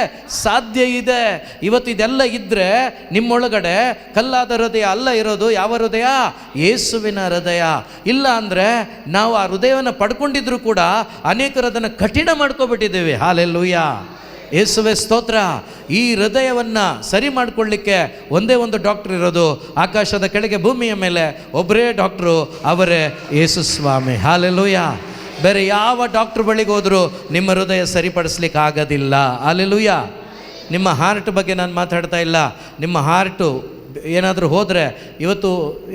ಸಾಧ್ಯ ಇದೆ. ಇವತ್ತು ಇದೆಲ್ಲ ಇದ್ದರೆ ನಿಮ್ಮೊಳಗಡೆ ಕಲ್ಲಾದ ಹೃದಯ ಅಲ್ಲ ಇರೋದು. ಯಾವ ಹೃದಯ? ಯೇಸುವಿನ ಹೃದಯ. ಇಲ್ಲ ಅಂದರೆ ನಾವು ಆ ಹೃದಯವನ್ನು ಪಡ್ಕೊಂಡಿದ್ರು ಕೂಡ ಅನೇಕರು ಅದನ್ನು ಕಠಿಣ ಮಾಡ್ಕೊಬಿಟ್ಟಿದ್ದೀವಿ. ಹಾಲೆಲೂಯಾ, ಯೇಸುವೆ ಸ್ತೋತ್ರ. ಈ ಹೃದಯವನ್ನು ಸರಿ ಮಾಡಿಕೊಳ್ಳಿಕ್ಕೆ ಒಂದೇ ಒಂದು ಡಾಕ್ಟ್ರ್ ಇರೋದು. ಆಕಾಶದ ಕೆಳಗೆ ಭೂಮಿಯ ಮೇಲೆ ಒಬ್ಬರೇ ಡಾಕ್ಟ್ರು, ಅವರೇ ಯೇಸು ಸ್ವಾಮಿ. ಹಾಲೆಲೂಯಾ. ಬೇರೆ ಯಾವ ಡಾಕ್ಟ್ರ್ ಬಳಿಗೆ ಹೋದರೂ ನಿಮ್ಮ ಹೃದಯ ಸರಿಪಡಿಸ್ಲಿಕ್ಕೆ ಆಗೋದಿಲ್ಲ. ಹಾಲೆಲೂಯಾ. ನಿಮ್ಮ ಹಾರ್ಟ್ ಬಗ್ಗೆ ನಾನು ಮಾತಾಡ್ತಾ ಇಲ್ಲ. ನಿಮ್ಮ ಹಾರ್ಟು ಏನಾದರೂ ಹೋದರೆ, ಇವತ್ತು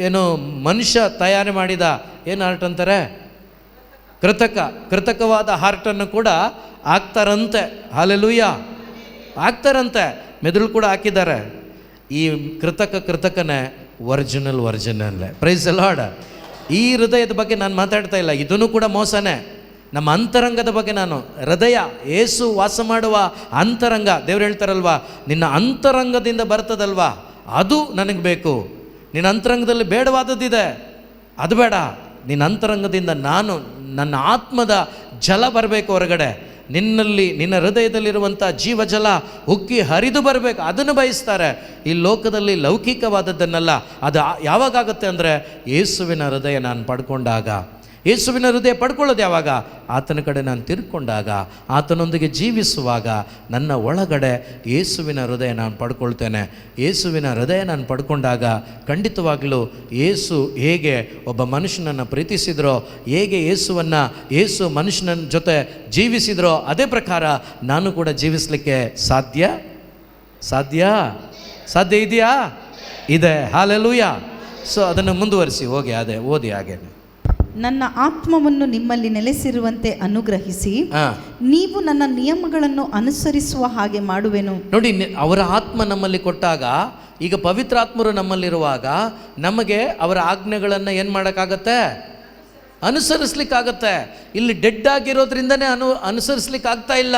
ಏನು ಮನುಷ್ಯ ತಯಾರಿ ಮಾಡಿದ ಏನು ಹಾರ್ಟ್ ಅಂತಾರೆ? ಕೃತಕವಾದ ಹಾರ್ಟನ್ನು ಕೂಡ ಹಾಕ್ತಾರಂತೆ. ಹಾಲೆಲೂಯಾ, ಹಾಕ್ತಾರಂತೆ. ಮೆದುಳು ಕೂಡ ಹಾಕಿದ್ದಾರೆ. ಈ ಕೃತಕನೇ ಒರಿಜಿನಲ್ಲೇ. Praise the Lord. ಈ ಹೃದಯದ ಬಗ್ಗೆ ನಾನು ಮಾತಾಡ್ತಾ ಇಲ್ಲ, ಇದನ್ನು ಕೂಡ ಮೋಸನೇ. ನಮ್ಮ ಅಂತರಂಗದ ಬಗ್ಗೆ ನಾನು, ಹೃದಯ ಯೇಸು ವಾಸ ಮಾಡುವ ಅಂತರಂಗ, ದೇವ್ರು ಹೇಳ್ತಾರಲ್ವಾ, ನಿನ್ನ ಅಂತರಂಗದಿಂದ ಬರ್ತದಲ್ವಾ ಅದು ನನಗೆ ಬೇಕು. ನಿನ್ನ ಅಂತರಂಗದಲ್ಲಿ ಬೇಡವಾದದ್ದಿದೆ, ಅದು ಬೇಡ. ನಿನ್ನ ಅಂತರಂಗದಿಂದ ನನ್ನ ಆತ್ಮದ ಜಲ ಬರಬೇಕು ಹೊರಗಡೆ. ನಿನ್ನಲ್ಲಿ, ನಿನ್ನ ಹೃದಯದಲ್ಲಿರುವಂಥ ಜೀವಜಲ ಉಕ್ಕಿ ಹರಿದು ಬರಬೇಕು. ಅದನ್ನು ಬಯಸ್ತಾರೆ. ಈ ಲೋಕದಲ್ಲಿ ಲೌಕಿಕವಾದದ್ದನ್ನೆಲ್ಲ. ಅದು ಯಾವಾಗುತ್ತೆ ಅಂದರೆ ಯೇಸುವಿನ ಹೃದಯ ನಾನು ಪಡ್ಕೊಂಡಾಗ. ಯೇಸುವಿನ ಹೃದಯ ಪಡ್ಕೊಳ್ಳೋದು ಯಾವಾಗ? ಆತನ ಕಡೆ ನಾನು ತಿರ್ಕೊಂಡಾಗ, ಆತನೊಂದಿಗೆ ಜೀವಿಸುವಾಗ ನನ್ನ ಒಳಗಡೆ ಯೇಸುವಿನ ಹೃದಯ ನಾನು ಪಡ್ಕೊಳ್ತೇನೆ. ಯೇಸುವಿನ ಹೃದಯ ನಾನು ಪಡ್ಕೊಂಡಾಗ ಖಂಡಿತವಾಗಲೂ ಯೇಸು ಹೇಗೆ ಒಬ್ಬ ಮನುಷ್ಯನನ್ನು ಪ್ರೀತಿಸಿದ್ರೋ, ಹೇಗೆ ಯೇಸು ಮನುಷ್ಯನ ಜೊತೆ ಜೀವಿಸಿದ್ರೋ, ಅದೇ ಪ್ರಕಾರ ನಾನು ಕೂಡ ಜೀವಿಸಲಿಕ್ಕೆ ಸಾಧ್ಯ ಇದೆಯಾ? ಇದೆ. ಹಾಲೆಲೂಯಾ. ಸೊ ಅದನ್ನು ಮುಂದುವರಿಸಿ ಹೋಗಿ, ಅದೇ ಓದಿ ಹಾಗೇನೆ. ನನ್ನ ಆತ್ಮವನ್ನು ನಿಮ್ಮಲ್ಲಿ ನೆಲೆಸಿರುವಂತೆ ಅನುಗ್ರಹಿಸಿ, ನೀವು ನನ್ನ ನಿಯಮಗಳನ್ನು ಅನುಸರಿಸುವ ಹಾಗೆ ಮಾಡುವೆನು. ನೋಡಿ, ಅವರ ಆತ್ಮ ನಮ್ಮಲ್ಲಿ ಕೊಟ್ಟಾಗ, ಈಗ ಪವಿತ್ರಾತ್ಮರು ನಮ್ಮಲ್ಲಿರುವಾಗ ನಮಗೆ ಅವರ ಆಜ್ಞೆಗಳನ್ನು ಏನು ಮಾಡೋಕ್ಕಾಗತ್ತೆ? ಅನುಸರಿಸ್ಲಿಕ್ಕಾಗತ್ತೆ. ಇಲ್ಲಿ ಡೆಡ್ ಆಗಿರೋದ್ರಿಂದನೇ ಅನುಸರಿಸ್ಲಿಕ್ಕೆ ಆಗ್ತಾ ಇಲ್ಲ.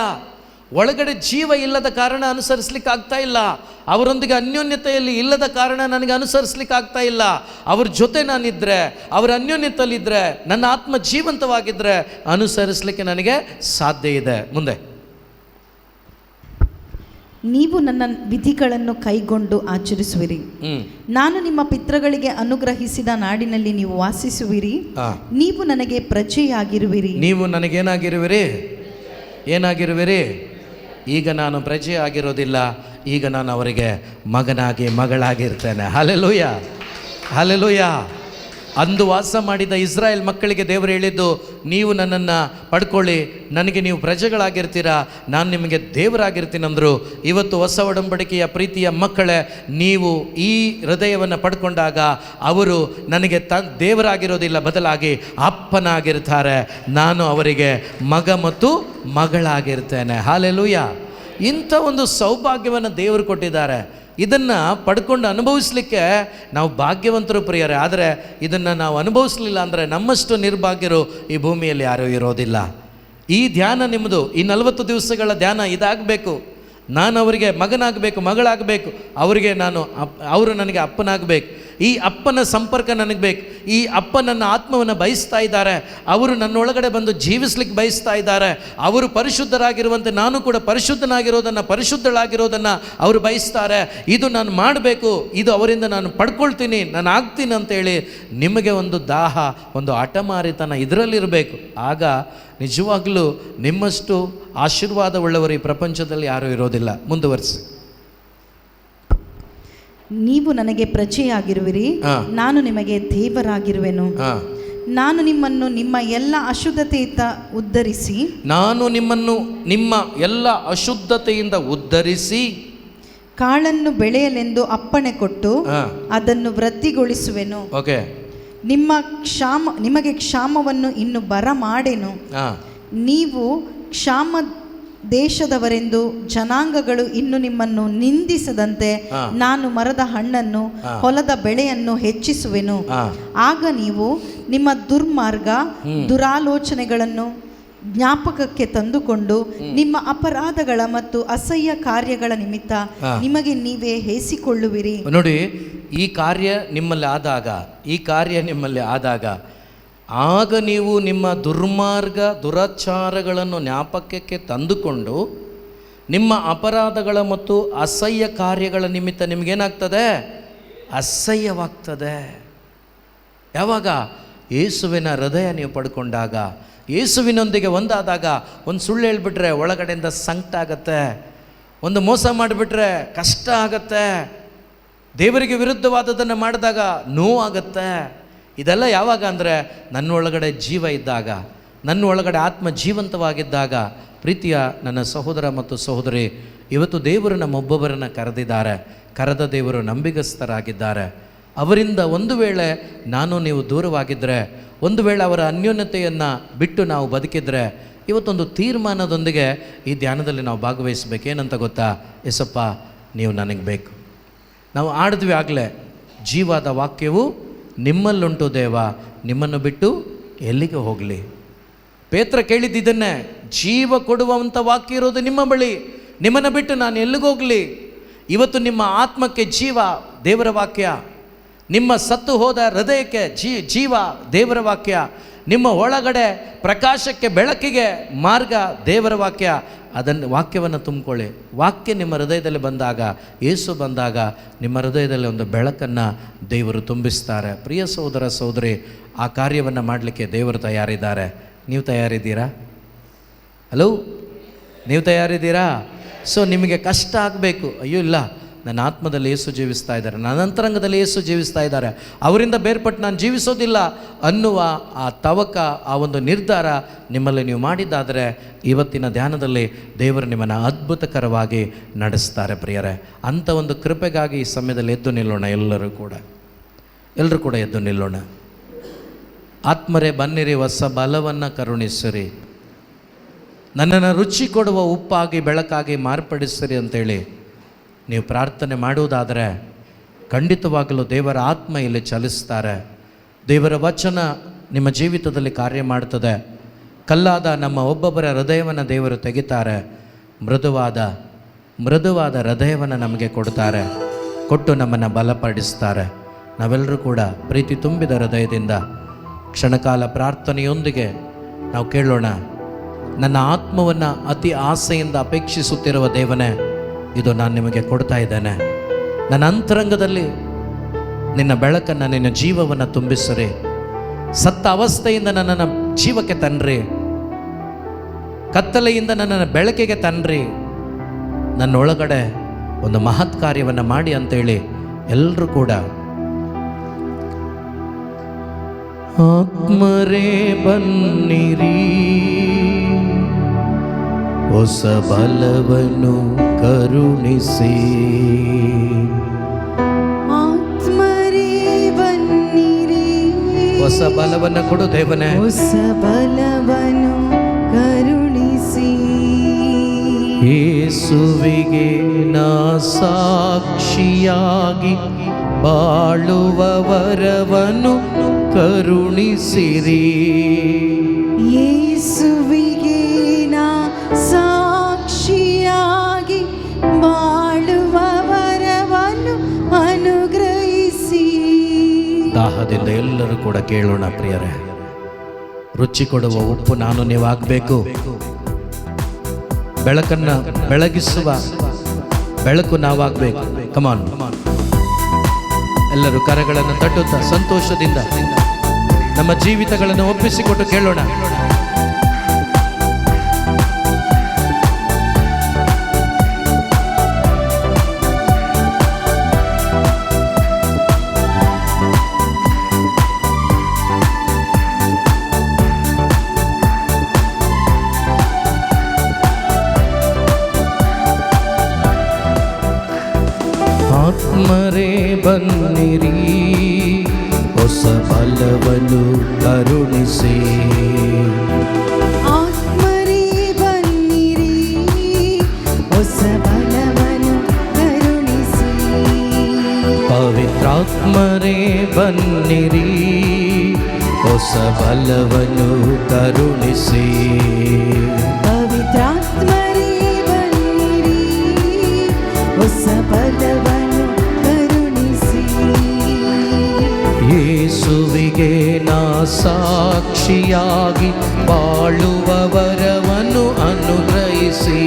ಒಳಗಡೆ ಜೀವ ಇಲ್ಲದ ಕಾರಣ ಅನುಸರಿಸ್ಲಿಕ್ಕೆ ಆಗ್ತಾ ಇಲ್ಲ. ಅವರೊಂದಿಗೆ ಅನ್ಯೋನ್ಯತೆಯಲ್ಲಿ ಇಲ್ಲದ ಕಾರಣ ನನಗೆ ಅನುಸರಿಸ್ಲಿಕ್ಕೆ ಆಗ್ತಾ ಇಲ್ಲ. ಅವ್ರ ಜೊತೆ ನಾನಿದ್ದರೆ, ಅವರ ಅನ್ಯೋನ್ಯತೆಯಲ್ಲಿದ್ದರೆ, ನನ್ನ ಆತ್ಮ ಜೀವಂತವಾಗಿದ್ದರೆ ಅನುಸರಿಸಲಿಕ್ಕೆ ನನಗೆ ಸಾಧ್ಯ ಇದೆ. ಮುಂದೆ, ನೀವು ನನ್ನ ವಿಧಿಗಳನ್ನು ಕೈಗೊಂಡು ಆಚರಿಸುವಿರಿ. ನಾನು ನಿಮ್ಮ ಪಿತೃಗಳಿಗೆ ಅನುಗ್ರಹಿಸಿದ ನಾಡಿನಲ್ಲಿ ನೀವು ವಾಸಿಸುವಿರಿ. ನೀವು ನನಗೆ ಪ್ರಜೆಯಾಗಿರುವಿರಿ. ನೀವು ಏನಾಗಿರುವಿರಿ? ಈಗ ನಾನು ಪ್ರಜೆ ಆಗಿರೋದಿಲ್ಲ, ಈಗ ನಾನು ಅವರಿಗೆ ಮಗಳಾಗಿರ್ತೇನೆ. Hallelujah, hallelujah. ಅಂದು ವಾಸ ಮಾಡಿದ ಇಸ್ರಾಯೇಲ್ ಮಕ್ಕಳಿಗೆ ದೇವರು ಹೇಳಿದ್ದು, ನೀವು ನನ್ನನ್ನು ಪಡ್ಕೊಳ್ಳಿ, ನನಗೆ ನೀವು ಪ್ರಜೆಗಳಾಗಿರ್ತೀರಾ, ನಾನು ನಿಮಗೆ ದೇವರಾಗಿರ್ತೀನಿ ಅಂದರು. ಇವತ್ತು ಹೊಸ ಒಡಂಬಡಿಕೆಯ ಪ್ರೀತಿಯ ಮಕ್ಕಳೇ, ನೀವು ಈ ಹೃದಯವನ್ನು ಪಡ್ಕೊಂಡಾಗ ಅವರು ನನಗೆ ದೇವರಾಗಿರೋದಿಲ್ಲ, ಬದಲಾಗಿ ಅಪ್ಪನಾಗಿರ್ತಾರೆ. ನಾನು ಅವರಿಗೆ ಮಗ ಮತ್ತು ಮಗಳಾಗಿರ್ತೇನೆ. ಹಲ್ಲೆಲೂಯಾ. ಇಂಥ ಒಂದು ಸೌಭಾಗ್ಯವನ್ನು ದೇವರು ಕೊಟ್ಟಿದ್ದಾರೆ. ಇದನ್ನು ಪಡ್ಕೊಂಡು ಅನುಭವಿಸ್ಲಿಕ್ಕೆ ನಾವು ಭಾಗ್ಯವಂತರು ಪ್ರಿಯರೇ. ಆದರೆ ಇದನ್ನು ನಾವು ಅನುಭವಿಸ್ಲಿಲ್ಲ ಅಂದರೆ ನಮ್ಮಷ್ಟು ನಿರ್ಭಾಗ್ಯರು ಈ ಭೂಮಿಯಲ್ಲಿ ಯಾರೂ ಇರೋದಿಲ್ಲ. ಈ ಧ್ಯಾನ ನಿಮ್ಮದು, ಈ 40 ದಿವಸಗಳ ಧ್ಯಾನ ಇದಾಗಬೇಕು. ನಾನು ಅವರಿಗೆ ಮಗನಾಗಬೇಕು, ಮಗಳಾಗಬೇಕು. ಅವರು ನನಗೆ ಅಪ್ಪನಾಗಬೇಕು. ಈ ಅಪ್ಪನ ಸಂಪರ್ಕ ನನಗೆ ಬೇಕು. ಈ ಅಪ್ಪ ನನ್ನ ಆತ್ಮವನ್ನು ಬಯಸ್ತಾ ಇದ್ದಾರೆ. ಅವರು ನನ್ನೊಳಗಡೆ ಬಂದು ಜೀವಿಸ್ಲಿಕ್ಕೆ ಬಯಸ್ತಾ ಇದ್ದಾರೆ. ಅವರು ಪರಿಶುದ್ಧರಾಗಿರುವಂತೆ ನಾನು ಕೂಡ ಪರಿಶುದ್ಧಳಾಗಿರೋದನ್ನು ಅವರು ಬಯಸ್ತಾರೆ. ಇದು ನಾನು ಮಾಡಬೇಕು, ಇದು ಅವರಿಂದ ನಾನು ಪಡ್ಕೊಳ್ತೀನಿ, ನಾನು ಆಗ್ತೀನಿ ಅಂತೇಳಿ ನಿಮಗೆ ಒಂದು ದಾಹ, ಒಂದು ಹಠಮಾರಿತನ ಇದರಲ್ಲಿರಬೇಕು. ಆಗ ನಿಜವಾಗಲೂ ನಿಮ್ಮಷ್ಟು ಆಶೀರ್ವಾದವುಳ್ಳವರು ಈ ಪ್ರಪಂಚದಲ್ಲಿ ಯಾರೂ ಇರೋದಿಲ್ಲ. ಮುಂದುವರಿಸಿ. ನೀವು ನನಗೆ ಪ್ರಜೆಯಾಗಿರುವಿರಿ, ನಾನು ನಿಮಗೆ ದೇವರಾಗಿರುವೆನು. ನಾನು ನಿಮ್ಮನ್ನು ನಿಮ್ಮ ಎಲ್ಲ ಅಶುದ್ಧತೆಯಿಂದ ಉದ್ಧರಿಸಿ, ಕಾಳನ್ನು ಬೆಳೆಯಲೆಂದು ಅಪ್ಪಣೆ ಕೊಟ್ಟು ಅದನ್ನು ವೃದ್ಧಿಗೊಳಿಸುವೆನು. ನಿಮಗೆ ಕ್ಷಾಮವನ್ನು ಇನ್ನು ಬರಮಾಡೆನು. ನೀವು ದೇಶದವರೆಂದು ಜನಾಂಗಗಳು ಇನ್ನು ನಿಮ್ಮನ್ನು ನಿಂದಿಸದಂತೆ ನಾನು ಮರದ ಹಣ್ಣನ್ನು ಹೊಲದ ಬೆಳೆಯನ್ನು ಹೆಚ್ಚಿಸುವೆನು. ಆಗ ನೀವು ನಿಮ್ಮ ದುರ್ಮಾರ್ಗ ದುರಾಲೋಚನೆಗಳನ್ನು ಜ್ಞಾಪಕಕ್ಕೆ ತಂದುಕೊಂಡು ನಿಮ್ಮ ಅಪರಾಧಗಳ ಮತ್ತು ಅಸಹ್ಯ ಕಾರ್ಯಗಳ ನಿಮಿತ್ತ ನಿಮಗೆ ನೀವೇ ಹೇಸಿಕೊಳ್ಳುವಿರಿ. ನೋಡಿ, ಈ ಕಾರ್ಯ ನಿಮ್ಮಲ್ಲಿ ಆದಾಗ ಆಗ ನೀವು ನಿಮ್ಮ ದುರ್ಮಾರ್ಗ ದುರಾಚಾರಗಳನ್ನು ಜ್ಞಾಪಕಕ್ಕೆ ತಂದುಕೊಂಡು ನಿಮ್ಮ ಅಪರಾಧಗಳ ಮತ್ತು ಅಸಹ್ಯ ಕಾರ್ಯಗಳ ನಿಮಿತ್ತ ನಿಮಗೇನಾಗ್ತದೆ? ಅಸಹ್ಯವಾಗ್ತದೆ. ಯಾವಾಗ? ಯೇಸುವಿನ ಹೃದಯ ನೀವು ಪಡ್ಕೊಂಡಾಗ, ಯೇಸುವಿನೊಂದಿಗೆ ಒಂದಾದಾಗ. ಒಂದು ಸುಳ್ಳು ಹೇಳ್ಬಿಟ್ರೆ ಒಳಗಡೆಯಿಂದ ಸಂಕಟ ಆಗತ್ತೆ, ಒಂದು ಮೋಸ ಮಾಡಿಬಿಟ್ರೆ ಕಷ್ಟ ಆಗತ್ತೆ, ದೇವರಿಗೆ ವಿರುದ್ಧವಾದದನ್ನು ಮಾಡಿದಾಗ ನೋವಾಗತ್ತೆ. ಇದೆಲ್ಲ ಯಾವಾಗ ಅಂದರೆ ನನ್ನೊಳಗಡೆ ಜೀವ ಇದ್ದಾಗ, ನನ್ನೊಳಗಡೆ ಆತ್ಮ ಜೀವಂತವಾಗಿದ್ದಾಗ. ಪ್ರೀತಿಯ ನನ್ನ ಸಹೋದರ ಮತ್ತು ಸಹೋದರಿ, ಇವತ್ತು ದೇವರು ನಮ್ಮೊಬ್ಬೊಬ್ಬರನ್ನು ಕರೆದಿದ್ದಾರೆ. ಕರೆದ ದೇವರು ನಂಬಿಗಸ್ತರಾಗಿದ್ದಾರೆ. ಅವರಿಂದ ಒಂದು ವೇಳೆ ನಾನು ನೀವು ದೂರವಾಗಿದ್ದರೆ, ಒಂದು ವೇಳೆ ಅವರ ಅನ್ಯೋನ್ಯತೆಯನ್ನು ಬಿಟ್ಟು ನಾವು ಬದುಕಿದರೆ, ಇವತ್ತೊಂದು ತೀರ್ಮಾನದೊಂದಿಗೆ ಈ ಧ್ಯಾನದಲ್ಲಿ ನಾವು ಭಾಗವಹಿಸಬೇಕು. ಏನಂತ ಗೊತ್ತಾ? ಎಸಪ್ಪ, ನೀವು ನನಗೆ ಬೇಕು. ನಾವು ಆಡಿದ್ವಿ ಆಗಲೇ, ಜೀವಾದ ವಾಕ್ಯವು ನಿಮ್ಮಲ್ಲುಂಟು ದೇವ, ನಿಮ್ಮನ್ನು ಬಿಟ್ಟು ಎಲ್ಲಿಗೆ ಹೋಗಲಿ. ಪೇತ್ರ ಕೇಳಿದ್ದಿದ್ದನ್ನೇ, ಜೀವ ಕೊಡುವಂಥ ವಾಕ್ಯ ಇರೋದು ನಿಮ್ಮ ಬಳಿ, ನಿಮ್ಮನ್ನು ಬಿಟ್ಟು ನಾನು ಎಲ್ಲಿಗೋಗಲಿ. ಇವತ್ತು ನಿಮ್ಮ ಆತ್ಮಕ್ಕೆ ಜೀವ ದೇವರ ವಾಕ್ಯ, ನಿಮ್ಮ ಸತ್ತು ಹೋದ ಹೃದಯಕ್ಕೆ ಜೀವ ದೇವರ ವಾಕ್ಯ, ನಿಮ್ಮ ಒಳಗಡೆ ಪ್ರಕಾಶಕ್ಕೆ ಬೆಳಕಿಗೆ ಮಾರ್ಗ ದೇವರ ವಾಕ್ಯ. ಅದನ್ನು ವಾಕ್ಯವನ್ನು ತುಂಬಿಕೊಳ್ಳಿ. ವಾಕ್ಯ ನಿಮ್ಮ ಹೃದಯದಲ್ಲಿ ಬಂದಾಗ, ಯೇಸು ಬಂದಾಗ ನಿಮ್ಮ ಹೃದಯದಲ್ಲಿ ಒಂದು ಬೆಳಕನ್ನು ದೇವರು ತುಂಬಿಸ್ತಾರೆ. ಪ್ರಿಯ ಸಹೋದರ ಸಹೋದರಿ, ಆ ಕಾರ್ಯವನ್ನು ಮಾಡಲಿಕ್ಕೆ ದೇವರು ತಯಾರಿದ್ದಾರೆ. ನೀವು ತಯಾರಿದ್ದೀರಾ? ಹಲೋ, ನೀವು ತಯಾರಿದ್ದೀರಾ? ಸೊ ನಿಮಗೆ ಕಷ್ಟ ಆಗಬೇಕು, ಅಯ್ಯೋ ಇಲ್ಲ, ನನ್ನ ಆತ್ಮದಲ್ಲಿ ಯೇಸು ಜೀವಿಸ್ತಾ ಇದ್ದಾರೆ, ನನ್ನ ಅಂತರಂಗದಲ್ಲಿ ಯೇಸು ಜೀವಿಸ್ತಾ ಇದ್ದಾರೆ, ಅವರಿಂದ ಬೇರ್ಪಟ್ಟು ನಾನು ಜೀವಿಸೋದಿಲ್ಲ ಅನ್ನುವ ಆ ತವಕ, ಆ ಒಂದು ನಿರ್ಧಾರ ನಿಮ್ಮಲ್ಲಿ ನೀವು ಮಾಡಿದ್ದಾದರೆ ಇವತ್ತಿನ ಧ್ಯಾನದಲ್ಲಿ ದೇವರು ನಿಮ್ಮನ್ನು ಅದ್ಭುತಕರವಾಗಿ ನಡೆಸ್ತಾರೆ. ಪ್ರಿಯರೇ, ಅಂಥ ಒಂದು ಕೃಪೆಗಾಗಿ ಈ ಸಮಯದಲ್ಲಿ ಎದ್ದು ನಿಲ್ಲೋಣ. ಎಲ್ಲರೂ ಕೂಡ ಎದ್ದು ನಿಲ್ಲೋಣ. ಆತ್ಮರೇ ಬನ್ನಿರಿ, ಹೊಸ ಬಲವನ್ನು ಕರುಣಿಸಿರಿ, ನನ್ನನ್ನು ರುಚಿ ಕೊಡುವ ಉಪ್ಪಾಗಿ ಬೆಳಕಾಗಿ ಮಾರ್ಪಡಿಸಿರಿ ಅಂತೇಳಿ ನೀವು ಪ್ರಾರ್ಥನೆ ಮಾಡುವುದಾದರೆ ಖಂಡಿತವಾಗಲೂ ದೇವರ ಆತ್ಮ ಇಲ್ಲಿ ಚಲಿಸ್ತಾರೆ. ದೇವರ ವಚನ ನಿಮ್ಮ ಜೀವಿತದಲ್ಲಿ ಕಾರ್ಯ ಮಾಡ್ತದೆ. ಕಲ್ಲಾದ ನಮ್ಮ ಒಬ್ಬೊಬ್ಬರ ಹೃದಯವನ್ನು ದೇವರು ತೆಗಿತಾರೆ. ಮೃದುವಾದ ಹೃದಯವನ್ನು ನಮಗೆ ಕೊಡ್ತಾರೆ, ಕೊಟ್ಟು ನಮ್ಮನ್ನು ಬಲಪಡಿಸ್ತಾರೆ. ನಾವೆಲ್ಲರೂ ಕೂಡ ಪ್ರೀತಿ ತುಂಬಿದ ಹೃದಯದಿಂದ ಕ್ಷಣಕಾಲ ಪ್ರಾರ್ಥನೆಯೊಂದಿಗೆ ನಾವು ಕೇಳೋಣ. ನನ್ನ ಆತ್ಮವನ್ನು ಅತಿ ಆಸೆಯಿಂದ ಅಪೇಕ್ಷಿಸುತ್ತಿರುವ ದೇವನೇ, ಇದು ನಾನು ನಿಮಗೆ ಕೊಡ್ತಾ ಇದ್ದೇನೆ. ನನ್ನ ಅಂತರಂಗದಲ್ಲಿ ನಿನ್ನ ಬೆಳಕನ್ನು, ನಿನ್ನ ಜೀವವನ್ನು ತುಂಬಿಸ್ರಿ. ಸತ್ತ ಅವಸ್ಥೆಯಿಂದ ನನ್ನನ್ನು ಜೀವಕ್ಕೆ ತನ್ನಿರಿ, ಕತ್ತಲೆಯಿಂದ ನನ್ನನ್ನು ಬೆಳಕಿಗೆ ತನ್ನಿರಿ, ನನ್ನೊಳಗಡೆ ಒಂದು ಮಹತ್ ಕಾರ್ಯವನ್ನು ಮಾಡಿ ಅಂತೇಳಿ ಎಲ್ಲರೂ ಕೂಡ ಆತ್ಮರೇ ಬನ್ನಿರಿ, ಹೊಸ ಬಲವನ್ನು ಕರುಣಿಸಿ. ಆತ್ಮರೇ ಬನ್ನಿರಿ, ಹೊಸ ಬಲವನ್ನು ಕೊಡು ದೇವನೇ, ಹೊಸ ಬಲವನ್ನು ಕರುಣಿಸಿ. ಯೇಸುವಿಗೆ ನಾ ಸಾಕ್ಷಿಯಾಗಿ ಬಾಳುವ ವರವನ್ನು ಕರುಣಿಸಿರಿ. ಯೇಸುವಿಗೆ ನಾ ಸಾಕ್ಷಿಯಾಗಿ ಬಾಳುವ ವರವನ್ನು ಅನುಗ್ರಹಿಸಿ. ದಾಹದಿಂದ ಎಲ್ಲರೂ ಕೂಡ ಕೇಳೋಣ ಪ್ರಿಯರೇ. ರುಚಿ ಕೊಡುವ ಉಪ್ಪು ನಾನು ನೀವಾಗಬೇಕು. ಬೆಳಕನ್ನು ಬೆಳಗಿಸುವ ಬೆಳಕು ನಾವಾಗಬೇಕು. ಕಮಾನ್, ಎಲ್ಲರೂ ಕರಗಳನ್ನು ತಟ್ಟುತ್ತಾ ಸಂತೋಷದಿಂದ ನಮ್ಮ ಜೀವಿತಗಳನ್ನು ಒಪ್ಪಿಸಿಕೊಟ್ಟು ಕೇಳೋಣ. ಆತ್ಮರೇ ಬನ್ನಿರಿ, ಹೊಸ ಬಲವನ್ನು ಕರುಣಿಸಿ. ಆತ್ಮರೇ ಬನ್ನಿರಿ, ಪವಿತ್ರಾತ್ಮರೇ ಬನ್ನಿರಿ, ಹೊಸ ಬಲವನ್ನು ಕರುಣಿಸಿ. ಪವಿತ್ರಾತ್ಮರೇ ಬನ್ನಿರಿ, ಹೊಸ ಬಲವನ್ನು ಕರುಣಿಸಿ. ಯೇಸುವಿಗೆ ನಾ ಸಾಕ್ಷಿಯಾಗಿ ಬಾಳುವ ವರವನ್ನು ಅನುಗ್ರಹಿಸಿ.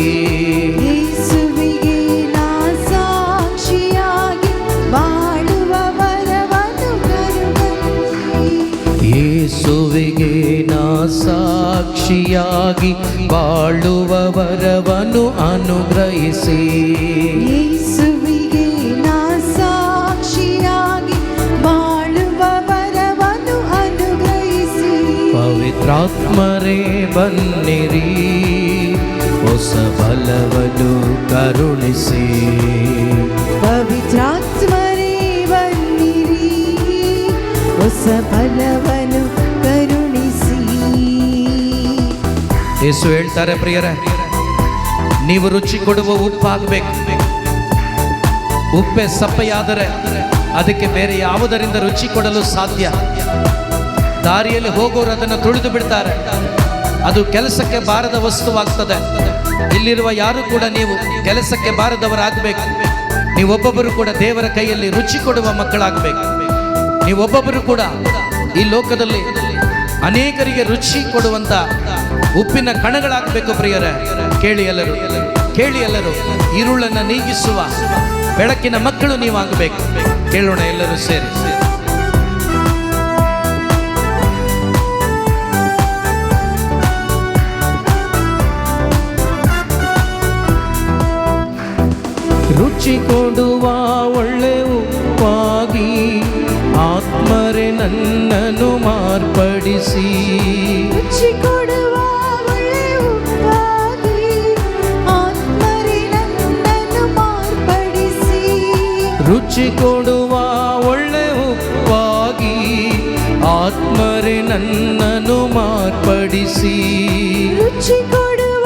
ಯೇಸುವಿಗೆ ನಾ ಸಾಕ್ಷಿಯಾಗಿ ಬಾಳುವ ವರವನ್ನು ಕರುಣಿಸಿ. ಯೇಸುವಿಗೆ ನಾ ಸಾಕ್ಷಿಯಾಗಿ ಬಾಳುವ ವರವನ್ನು ಅನುಗ್ರಹಿಸಿ. ಯೇಸುವಿಗೆ ನಾ ಸಾಕ್ಷಿಯಾಗಿ ಬಾಳುವ ವರವನ್ನು ಅನುಗ್ರಹಿಸಿ. ಪವಿತ್ರಾತ್ಮರೇ ಬನ್ನಿರಿ, ಹೊಸ ಬಲವನ್ನು ಕರುಣಿಸಿ. ಪವಿತ್ರಾತ್ಮರೇ ಬನ್ನಿರಿ, ಹೊಸ ಬಲವನ್ನು ಕರುಣಿಸಿ. ಯೇಸು ಹೇಳ್ತಾರೆ, ಪ್ರಿಯರೇ, ನೀವು ರುಚಿ ಕೊಡುವ ಉಪ್ಪಾಗಬೇಕು. ಉಪ್ಪೆ ಸಪ್ಪೆಯಾದರೆ ಅದಕ್ಕೆ ಬೇರೆ ಯಾವುದರಿಂದ ರುಚಿ ಕೊಡಲು ಸಾಧ್ಯ? ದಾರಿಯಲ್ಲಿ ಹೋಗೋರು ಅದನ್ನು ತುಳಿದು ಬಿಡ್ತಾರೆ, ಅದು ಕೆಲಸಕ್ಕೆ ಬಾರದ ವಸ್ತುವಾಗ್ತದೆ. ಇಲ್ಲಿರುವ ಯಾರು ಕೂಡ ನೀವು ಕೆಲಸಕ್ಕೆ ಬಾರದವರಾಗಬೇಕು. ನೀವೊಬ್ಬೊಬ್ಬರು ಕೂಡ ದೇವರ ಕೈಯಲ್ಲಿ ರುಚಿ ಕೊಡುವ ಮಕ್ಕಳಾಗಬೇಕು. ನೀವೊಬ್ಬೊಬ್ಬರು ಕೂಡ ಈ ಲೋಕದಲ್ಲಿ ಅನೇಕರಿಗೆ ರುಚಿ ಕೊಡುವಂತ ಉಪ್ಪಿನ ಕಣಗಳಾಗಬೇಕು. ಪ್ರಿಯರೇ, ಕೇಳಿ ಎಲ್ಲರೂ, ಕೇಳಿ ಎಲ್ಲರೂ, ഇരുಳನ್ನು ನೀಗಿಸುವ ಬೆಳಕಿನ ಮಕ್ಕಳು ನೀವಾಗಬೇಕು. ಕೇಳೋಣ ಎಲ್ಲರೂ ಸೇರಿ. ರುಚಿ ಕೊಡುವ ಒಳ್ಳೆ ಉಪ್ಪಾಗಿ ಆತ್ಮರೇ ನನ್ನನ್ನು ಮಾರ್ಪಡಿಸಿ. ರುಚಿ ಕೊಡುವ ಒಳ್ಳೆ ಉಪ್ಪಾಗಿ ಆತ್ಮರೇ ನನ್ನನ್ನು ಮಾರ್ಪಡಿಸಿ. ರುಚಿ ಕೊಡುವ ಒಳ್ಳೆ ಉಪ್ಪಾಗಿ ಆತ್ಮರೇ ನನ್ನನ್ನು ಮಾರ್ಪಡಿಸಿ. ರುಚಿ ಕೊಡುವ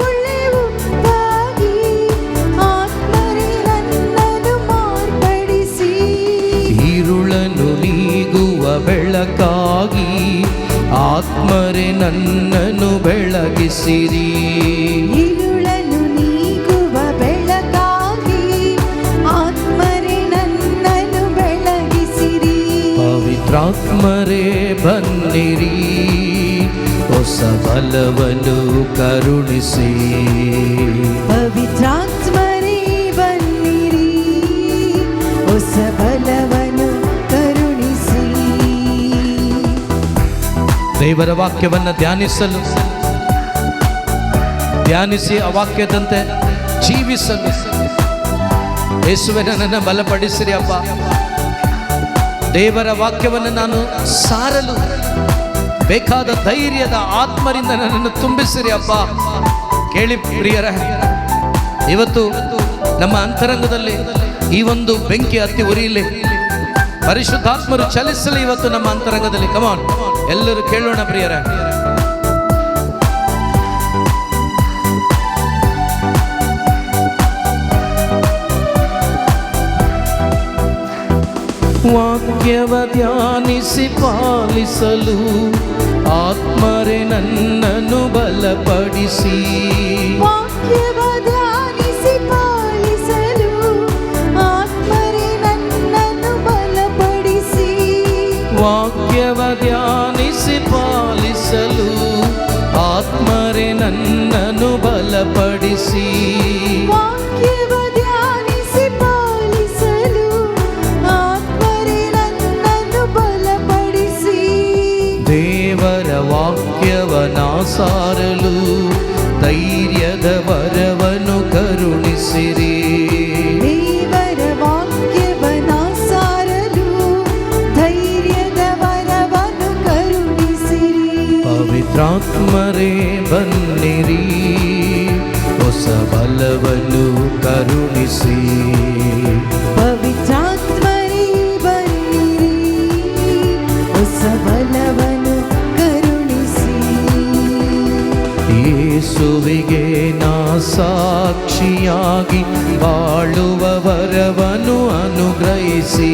ಒಳ್ಳೆ ಉಪ್ಪಾಗಿ ಆತ್ಮರೇ ನನ್ನನ್ನು ಮಾರ್ಪಡಿಸಿ. ഇരുಳನ್ನು ನೀಗುವ ಬೆಳಕಾಗಿ ಆತ್ಮರೇ ನನ್ನನ್ನು ಬೆಳಗಿಸಿರಿ. ഇരുಳನ್ನು ನೀಗುವ ಬೆಳಕಾಗಿ ಆತ್ಮರೇ ನನ್ನನ್ನು ಬೆಳಗಿಸಿರಿ. ಪವಿತ್ರಾತ್ಮರೇ ಬನ್ನಿರಿ, ಹೊಸ ಬಲವನ್ನು ಕರುಣಿಸಿ. ಪವಿತ್ರಾತ್ಮರೇ ಬನ್ನಿರಿ, ಹೊಸ ಬಲವನ್ನು ಕರುಣಿಸಿ. ದೇವರ ವಾಕ್ಯವನ್ನು ಧ್ಯಾನಿಸಿ ಆ ವಾಕ್ಯದಂತೆ ಜೀವಿಸಲು ಯೇಸುವೆ ನನ್ನನ್ನು ಬಲಪಡಿಸಿರಿ ಅಪ್ಪ. ದೇವರ ವಾಕ್ಯವನ್ನು ನಾನು ಸಾರಲು ಬೇಕಾದ ಧೈರ್ಯದ ಆತ್ಮರಿಂದ ನನ್ನನ್ನು ತುಂಬಿಸಿರಿ ಅಪ್ಪ. ಕೇಳಿ ಪ್ರಿಯರೇ, ಇವತ್ತು ನಮ್ಮ ಅಂತರಂಗದಲ್ಲಿ ಈ ಒಂದು ಬೆಂಕಿ ಹತ್ತಿ ಉರಿಯಲಿ, ಪರಿಶುದ್ಧಾತ್ಮರು ಚಲಿಸಲಿ ಇವತ್ತು ನಮ್ಮ ಅಂತರಂಗದಲ್ಲಿ. ಕಮಾನ್, ಎಲ್ಲರೂ ಕೇಳೋಣ ಪ್ರಿಯರೇ. ವಾಕ್ಯವ ಧ್ಯಾನಿಸಿ ಪಾಲಿಸಲು ಆತ್ಮರೇ ನನ್ನನ್ನು ಬಲಪಡಿಸಿ. ವಾಕ್ಯವ ಧ್ಯಾನಿಸಿ ಪಾಲಿಸಲು ಆತ್ಮರೇ ನನ್ನನ್ನು ಬಲಪಡಿಸಿ. ವಾಕ್ಯವ ಧ್ಯಾನಿಸಿ ಪಾಲಿಸಲು ಆತ್ಮರೇ ನನ್ನನ್ನು ಬಲಪಡಿಸಿ. ವಾಕ್ಯವ ಧ್ಯಾನಿಸಿ ಪಾಲಿಸಲು ಆತ್ಮರೇ ನನ್ನನ್ನು ಬಲಪಡಿಸಿ. ದೇವರ ವಾಕ್ಯವನ ಸಾರಲು ಧೈರ್ಯದ ವರವನ್ನು ಕರುಣಿಸಿರಿ. ದೇವರ ವಾಕ್ಯವನ ಸಾರಲು ಧೈರ್ಯದ ವರವನ್ನು ಕರುಣಿಸಿರಿ. ಪವಿತ್ರಾತ್ಮರೇ ಬನ್ನಿರಿ, ಹೊಸ ಬಲವನ್ನು ಕರುಣಿಸಿ. ಪವಿತ್ರಾತ್ಮರೇ ಬನ್ನಿರಿ, ಹೊಸ ಬಲವನ್ನು ಕರುಣಿಸಿ. ಯೇಸುವಿಗೆ ನಾ ಸಾಕ್ಷಿಯಾಗಿ ಬಾಳುವ ವರವನ್ನು ಅನುಗ್ರಹಿಸಿ.